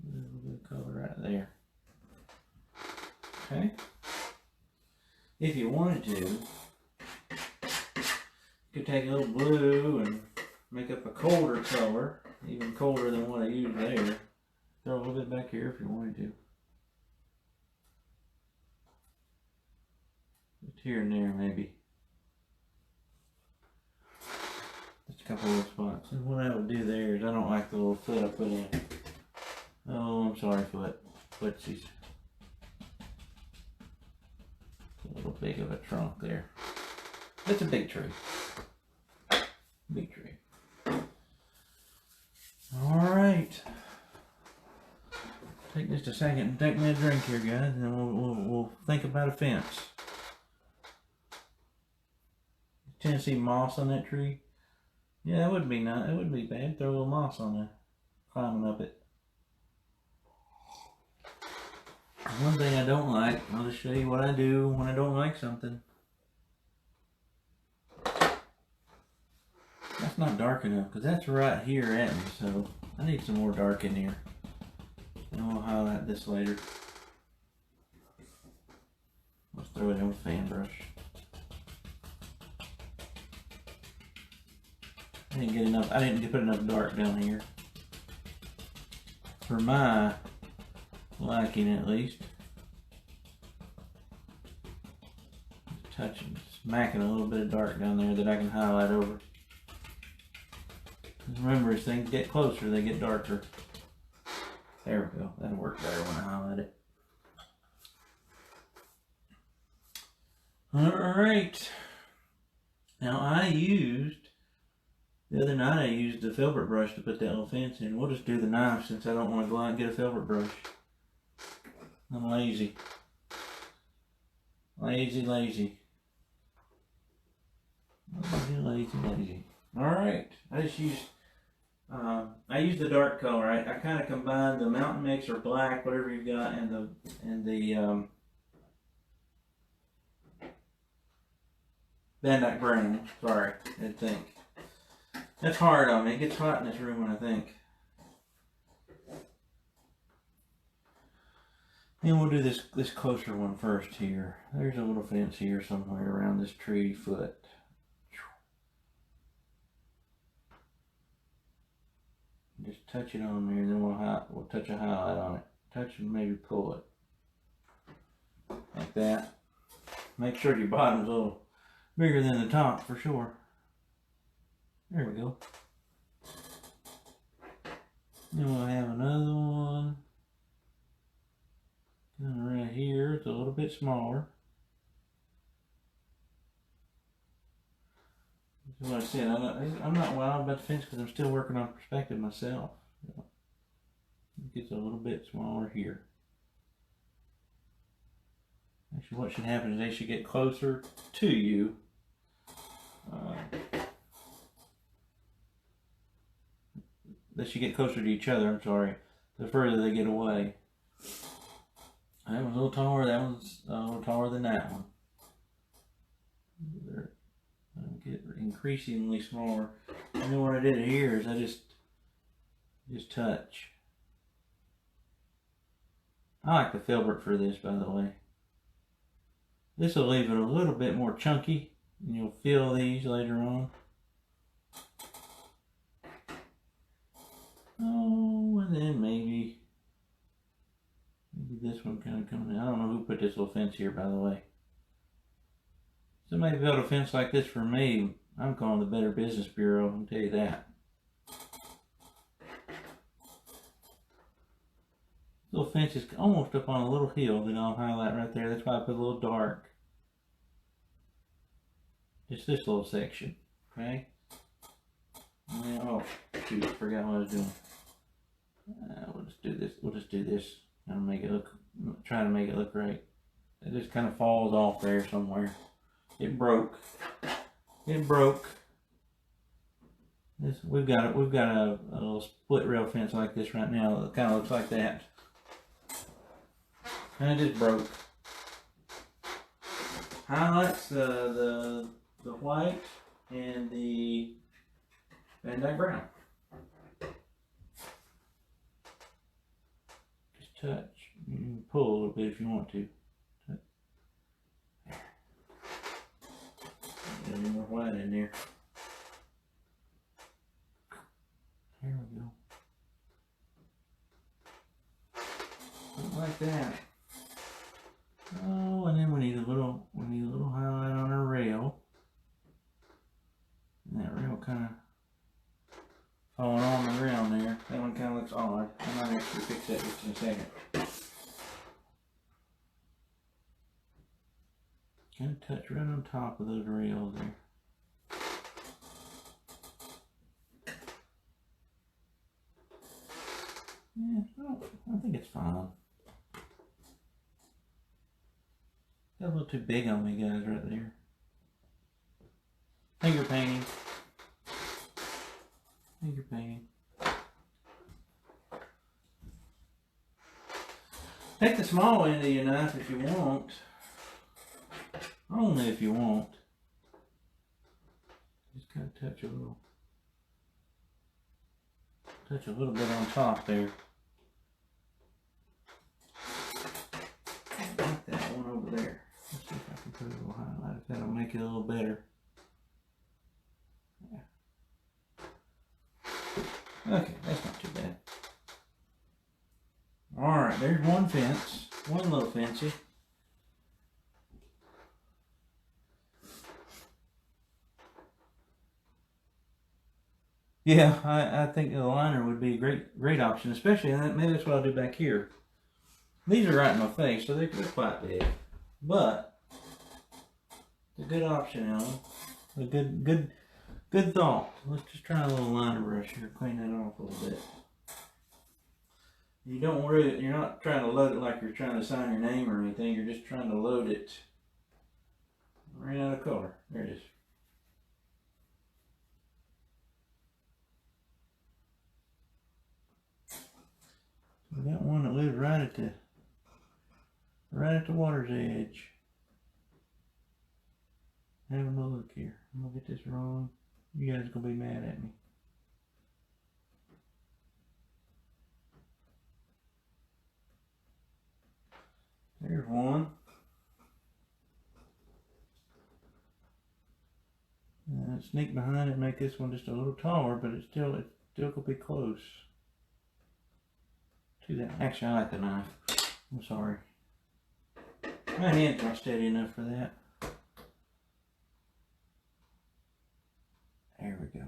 A little bit of color right there. Okay. If you wanted to, you could take a little blue and make up a colder color, even colder than what I used there. Throw a little bit back here if you wanted to. Just here and there maybe. Just a couple of spots. And what I would do there is I don't like the little foot I put in. Oh, I'm sorry, footsies. A little big of a trunk there. It's a big tree. Big tree. Alright. Take just a second and take me a drink here, guys, and then we'll think about a fence. Tennessee moss on that tree. Yeah, that wouldn't be nice. It wouldn't be bad. Throw a little moss on there. Climbing up it. One thing I don't like, I'll just show you what I do when I don't like something. That's not dark enough, because that's right here at me, so I need some more dark in here. And we'll highlight this later. Let's throw it in with a fan brush. I didn't put enough dark down here. For my liking, at least. Just touching, smacking a little bit of dark down there that I can highlight over. Remember, as things get closer, they get darker. There we go. That'll work better when I highlight it. Alright. Now the other night I used the filbert brush to put that little fence in. We'll just do the knife since I don't want to go out and get a filbert brush. I'm lazy. Lazy. Lazy. Alright. I used the dark color. I kind of combined the mountain mix or black, whatever you've got, and the Van Dyke brown. Sorry, I think. That's hard on me. It gets hot in this room when I think. And we'll do this closer one first here. There's a little fence here somewhere around this tree foot. just touch it on there, and then we'll touch a highlight on it. Touch and maybe pull it. Like that. Make sure your bottom's a little bigger than the top for sure. There we go. Then we'll have another one. Kind of right here. It's a little bit smaller. Like I said, I'm not wild about the fence because I'm still working on perspective myself. It gets a little bit smaller here. Actually, what should happen is they should get closer to you. They should get closer to each other, I'm sorry, the further they get away. That one's a little taller, that one's a little taller than that one. They're get increasingly smaller. And then what I did here is I just touch. I like the filbert for this, by the way. This will leave it a little bit more chunky, and you'll feel these later on. Oh, and then maybe this one kind of coming in. I don't know who put this little fence here, by the way. Somebody built a fence like this for me. I'm calling the Better Business Bureau, I'll tell you that. Little fence is almost up on a little hill that I'll highlight right there. That's why I put a little dark. Just this little section, okay? And then, oh, shoot, forgot what I was doing. We'll just do this. We'll just do this and make it look. Try to make it look right. It just kind of falls off there somewhere. It broke. It broke. This we've got a little split rail fence like this right now. It kind of looks like that. And it just broke. Highlights the white and the Van Dyke brown. Just touch. You can pull a little bit if you want to. Get any more white in there. There we go. Something like that. Oh, and then we need a little highlight on our rail. And that rail kind of falling on the ground there. That one kind of looks odd. I might actually fix that just in a second. Kind of touch right on top of those rails there. Yeah, I think it's fine. Got a little too big on me, guys, right there. Finger painting. Finger painting. Take the small end of your knife if you want. Only if you want. Just kind of touch a little bit on top there. I like that one over there. Let's see if I can put a little highlight. If that'll make it a little better. Yeah. Okay, that's not too bad. Alright, there's one fence. One little fancy. Yeah, I think the liner would be a great option, especially, and maybe that's what I'll do back here. These are right in my face, so they're quite big, but it's a good option, Alan. A good thought. Let's just try a little liner brush here, clean that off a little bit. You're not trying to load it like you're trying to sign your name or anything. You're just trying to load it. Ran out of color. There it is. We got one that lives right at the water's edge. Having a look here. I'm gonna get this wrong. You guys are gonna be mad at me. There's one. Sneak behind it, make this one just a little taller, but it still could be close. See that? Actually, I like the knife. I'm sorry. My hands aren't steady enough for that. There we go.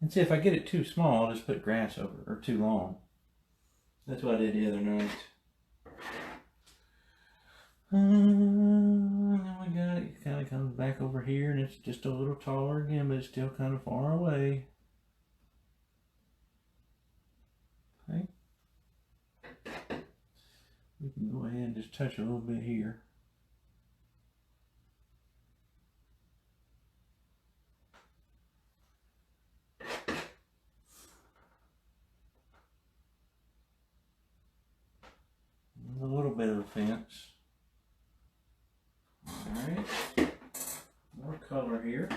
And see, if I get it too small, I'll just put grass over it, or too long. That's what I did the other night. And then we got it kind of comes back over here, and it's just a little taller again, but it's still kind of far away. Okay. We can go ahead and just touch a little bit here. A little bit of a fence. Alright. More color here.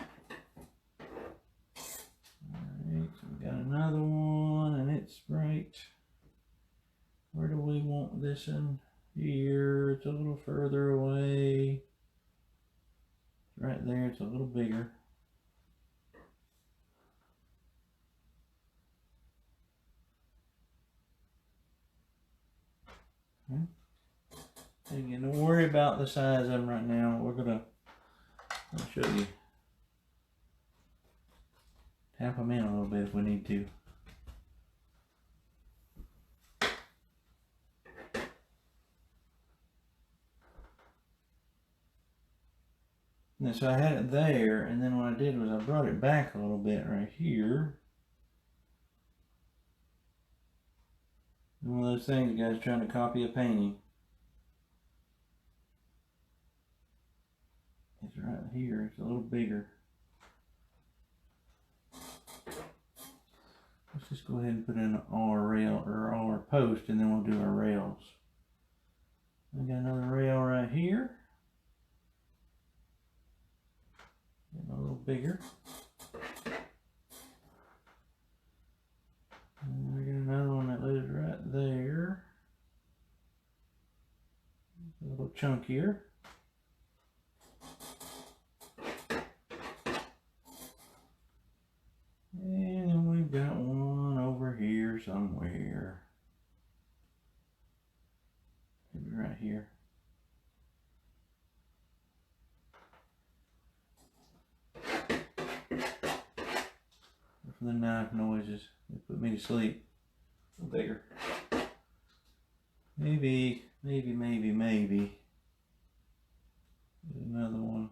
Alright, so we got another one, and it's right. Where do we want this in? Here. It's a little further away. Right there, it's a little bigger. Okay. Again, don't worry about the size of them right now. I'll show you. Tap them in a little bit if we need to. And so I had it there, and then what I did was I brought it back a little bit right here. One of those things, guys, trying to copy a painting. It's right here. It's a little bigger. Let's just go ahead and put in our rail or our post, and then we'll do our rails. We got another rail right here. Getting a little bigger. And we got another one that lives right there. A little chunkier. And then we've got one over here somewhere. Maybe right here. For the knife noises, they put me to sleep. A little bigger. Maybe. There's another one.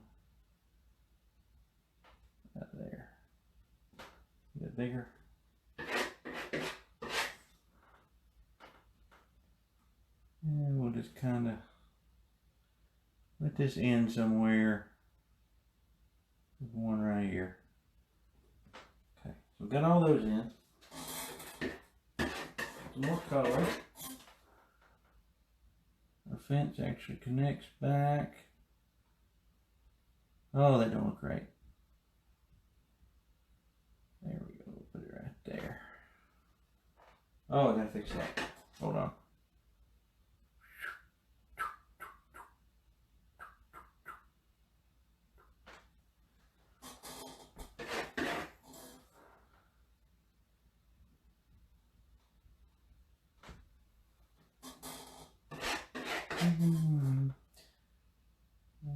Right there. A bit bigger. And we'll just kind of let this end somewhere. There's one right here. Okay, so we've got all those in. Some more color. Our fence actually connects back. Oh, they don't look right. There we go. We'll put it right there. Oh, I gotta fix that. Hold on.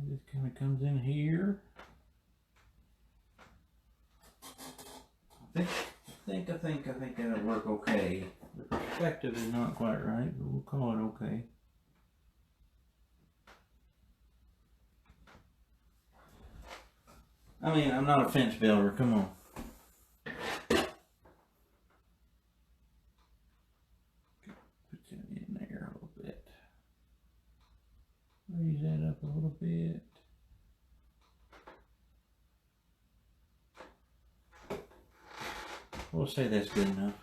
This kind of comes in here. I think that'll work okay. The perspective is not quite right, but we'll call it okay. I mean, I'm not a fence builder, come on. Put that in there a little bit. Raise that up a little bit. We'll say that's good enough.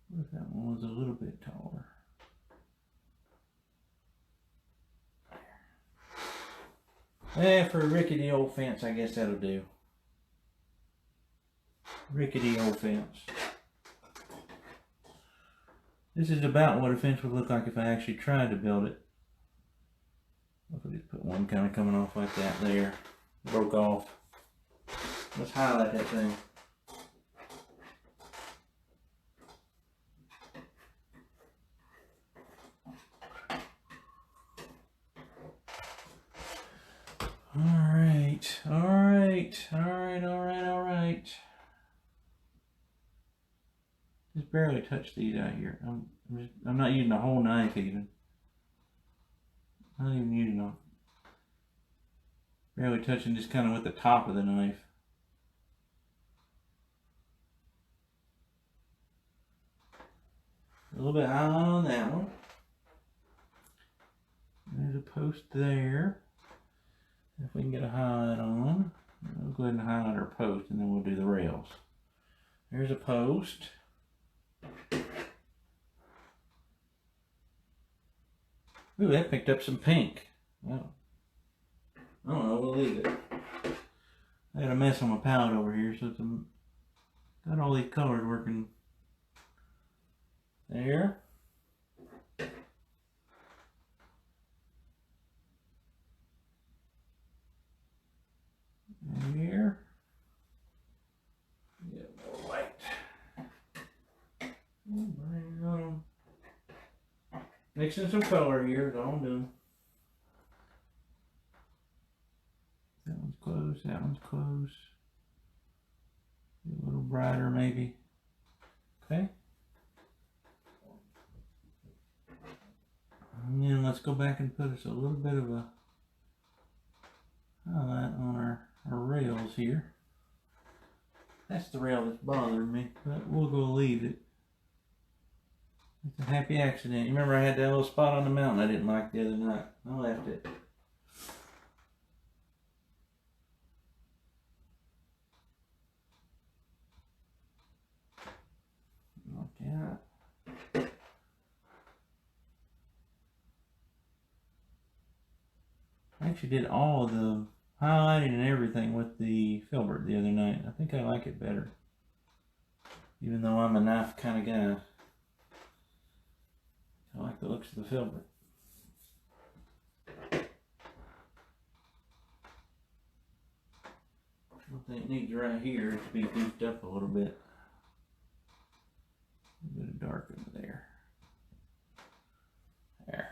What if that one was a little bit taller? There. For a rickety old fence, I guess that'll do. Rickety old fence. This is about what a fence would look like if I actually tried to build it. If we just put one kind of coming off like that there. Broke off. Let's highlight that thing. Alright, alright. Just barely touch these out here. I'm not using the whole knife even. Not even using them. Barely touching, just kind of with the top of the knife. A little bit high on that one. There's a post there. If we can get a highlight on, we'll go ahead and highlight our post and then we'll do the rails. There's a post. Ooh, that picked up some pink. Well, I don't know, we'll leave it. I got a mess on my palette over here, so got all these colors working. There. Here. Get more white. Mixing some color here is all I'm doing. That one's close, that one's close. A little brighter maybe. Okay. And then let's go back and put us a little bit of a highlight on our rails here. That's the rail that's bothering me, but we'll go leave it. It's a happy accident. You remember I had that little spot on the mountain I didn't like the other night? I left it. Okay. I actually did all of the highlighting and everything with the filbert the other night. I think I like it better. Even though I'm a knife kind of guy. I like the looks of the filbert. One thing it needs right here is to be beefed up a little bit. A bit of dark over there. There.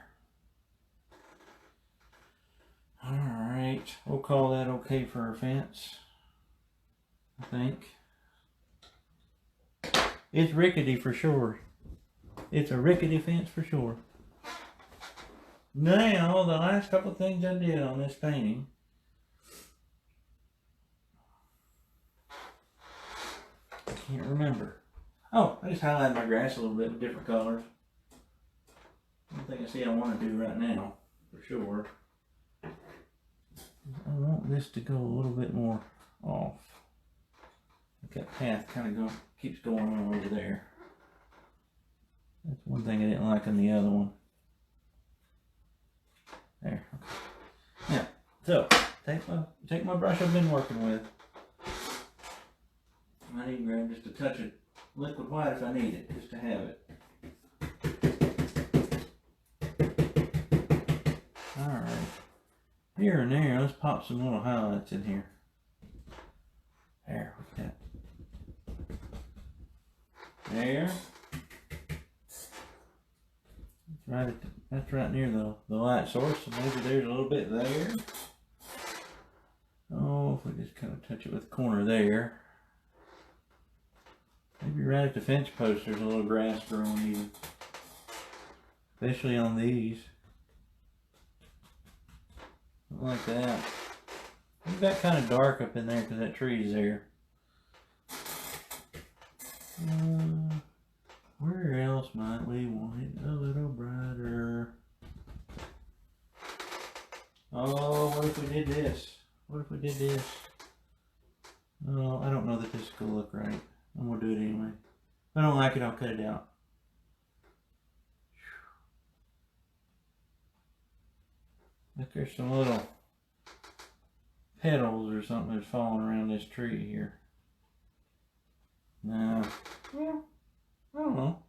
Alright, we'll call that okay for our fence. I think. It's rickety for sure. It's a rickety fence for sure. Now, the last couple of things I did on this painting. I can't remember. Oh, I just highlighted my grass a little bit with different colors. One thing I see I want to do right now, for sure. I want this to go a little bit more off. Like that path kind of keeps going on over there. That's one thing I didn't like on the other one. There. Okay. Yeah. So take my brush I've been working with. I need to grab just a touch of liquid white if I need it, just to have it. Alright. Here and there, let's pop some little highlights in here. There, like that. There. That's right near the light source, so maybe there's a little bit there. Oh, if we just kind of touch it with the corner there. Maybe right at the fence post there's a little grass growing even. Especially on these. Something like that. It's got kind of dark up in there because that tree's there. Where else might we want it a little brighter? Oh, what if we did this? What if we did this? Oh, I don't know that this is going to look right. I'm going to do it anyway. If I don't like it, I'll cut it out. Look, there's some little petals or something that's falling around this tree here. No. Well, I don't know.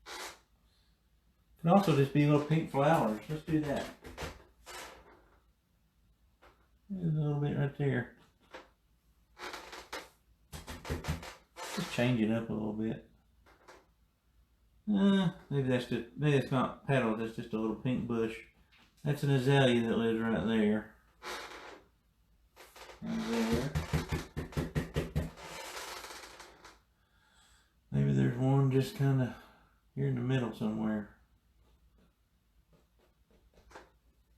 It can also just be little pink flowers. Let's do that. There's a little bit right there. Just change it up a little bit. Maybe it's not petals, that's just a little pink bush. That's an azalea that lives right there. one just kind of here in the middle somewhere.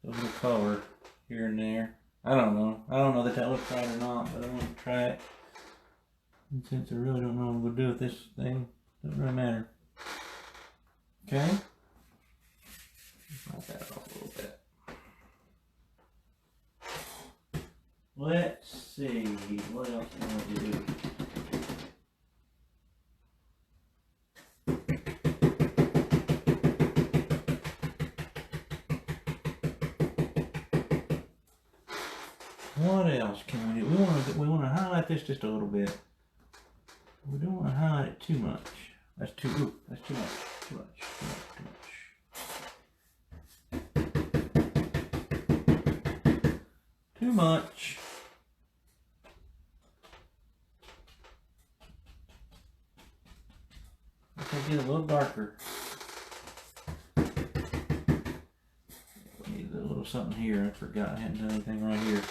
A little color here and there. I don't know. I don't know that looks right or not, but I want to try it. And since I really don't know what I'm going to do with this thing, it doesn't really matter. Okay. Wipe that off a little bit. Let's see. What else can I do? What else can we do? We want to highlight this just a little bit. We don't want to highlight it too much. That's too much. Too much. Let's get a little darker. Need a little something here. I forgot I hadn't done anything right here.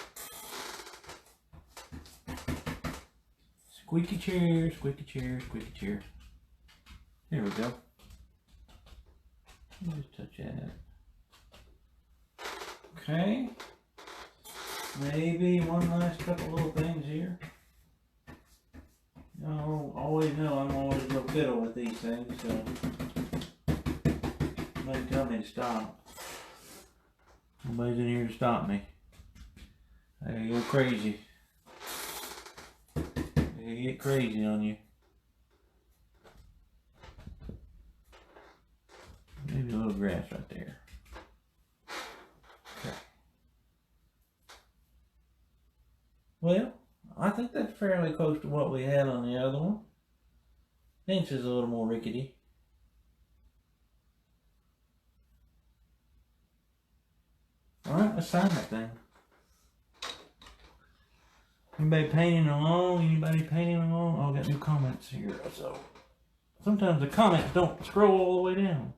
Squeaky chair, squeaky chair, squeaky chair. There we go. Let me just touch that. Okay. Maybe one last couple little things here. You always know I'm always a little fiddle with these things, so nobody tell me to stop. Nobody's in here to stop me. I go crazy. They get crazy on you. Maybe a little grass right there. Okay. Well, I think that's fairly close to what we had on the other one. Fence is a little more rickety. Alright, let's sign that thing. Anybody painting along? Anybody painting along? Oh, I got new comments here. So sometimes the comments don't scroll all the way down.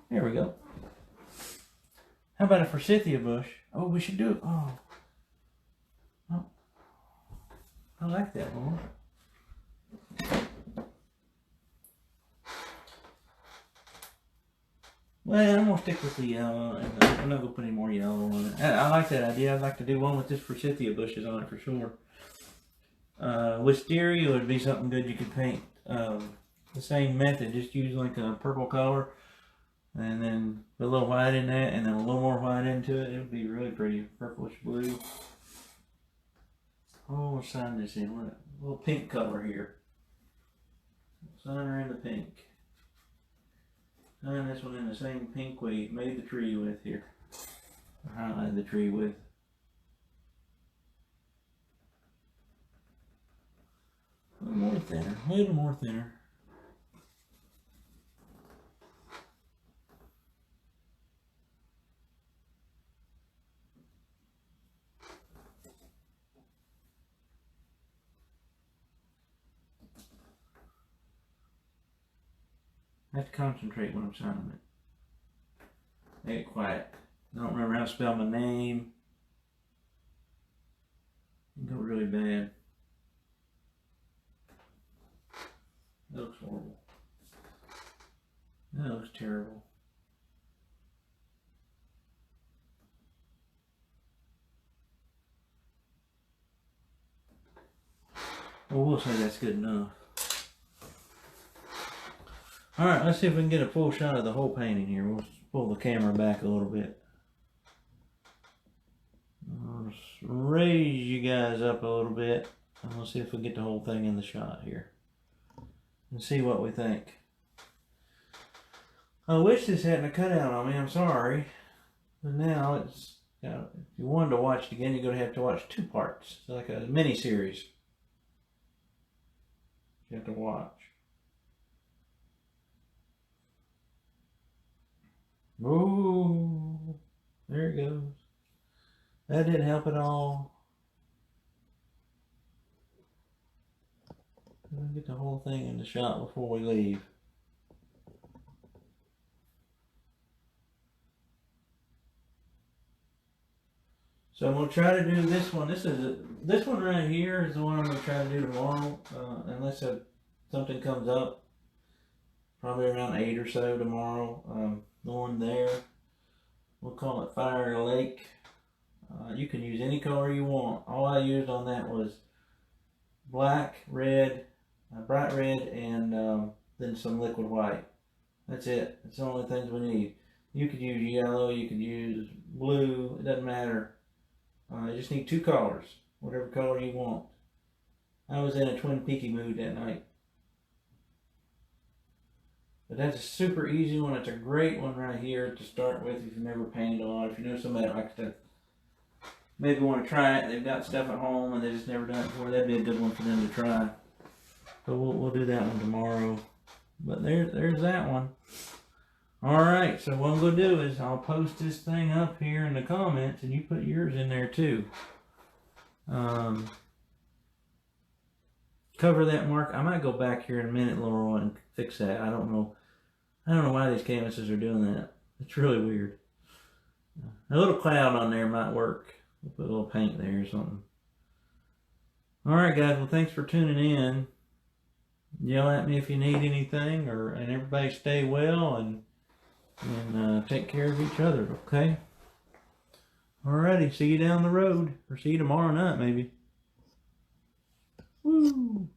There we go. How about a forsythia bush? Oh, we should do it. Oh, I like that one. Well, I'm going to stick with the yellow, and I'm not going to put any more yellow on it. I like that idea. I'd like to do one with this forsythia bushes on it for sure. Wisteria would be something good you could paint. The same method, just use like a purple color, and then put a little white in that, and then a little more white into it. It would be really pretty. Purplish blue. Oh, we'll sign this in. A little pink color here. Sign her in the pink. Sign this one in the same pink we made the tree with here. Or highlighted the tree with. A little more thinner. A little more thinner. I have to concentrate when I'm signing it. Make it quiet. I don't remember how to spell my name. It can go really bad. That looks horrible. That looks terrible. Well, we'll say that's good enough. Alright, let's see if we can get a full shot of the whole painting here. We'll pull the camera back a little bit. I'll just raise you guys up a little bit. And we'll see if we get the whole thing in the shot here. And see what we think. I wish this hadn't a cutout on me, I'm sorry. But now it's, if you wanted to watch it again, you're going to have to watch two parts. It's like a mini-series. You have to watch. Ooh, there it goes. That didn't help at all. We'll get the whole thing in the shot before we leave. So I'm gonna try to do this one. This one right here is the one I'm gonna try to do tomorrow, unless I something comes up, probably around 8 or so tomorrow. The one there, we'll call it Fire Lake. You can use any color you want. All I used on that was black, red, bright red, and then some liquid white. That's it. That's the only things we need. You could use yellow, you could use blue, it doesn't matter. You just need 2 colors, whatever color you want. I was in a Twin Peaky mood that night. But that's a super easy one. It's a great one right here to start with if you've never painted on. If you know somebody that likes to maybe want to try it, they've got stuff at home and they just never done it before, that'd be a good one for them to try. So we'll do that one tomorrow. But there's that one. Alright, so what I'm going to do is I'll post this thing up here in the comments and you put yours in there too. Cover that mark. I might go back here in a minute, Laurel, and fix that. I don't know why these canvases are doing that. It's really weird. A little cloud on there might work. We'll put a little paint there or something. Alright guys, well thanks for tuning in. Yell at me if you need anything, and everybody stay well and take care of each other, okay? Alrighty, see you down the road, or see you tomorrow night maybe. Woo!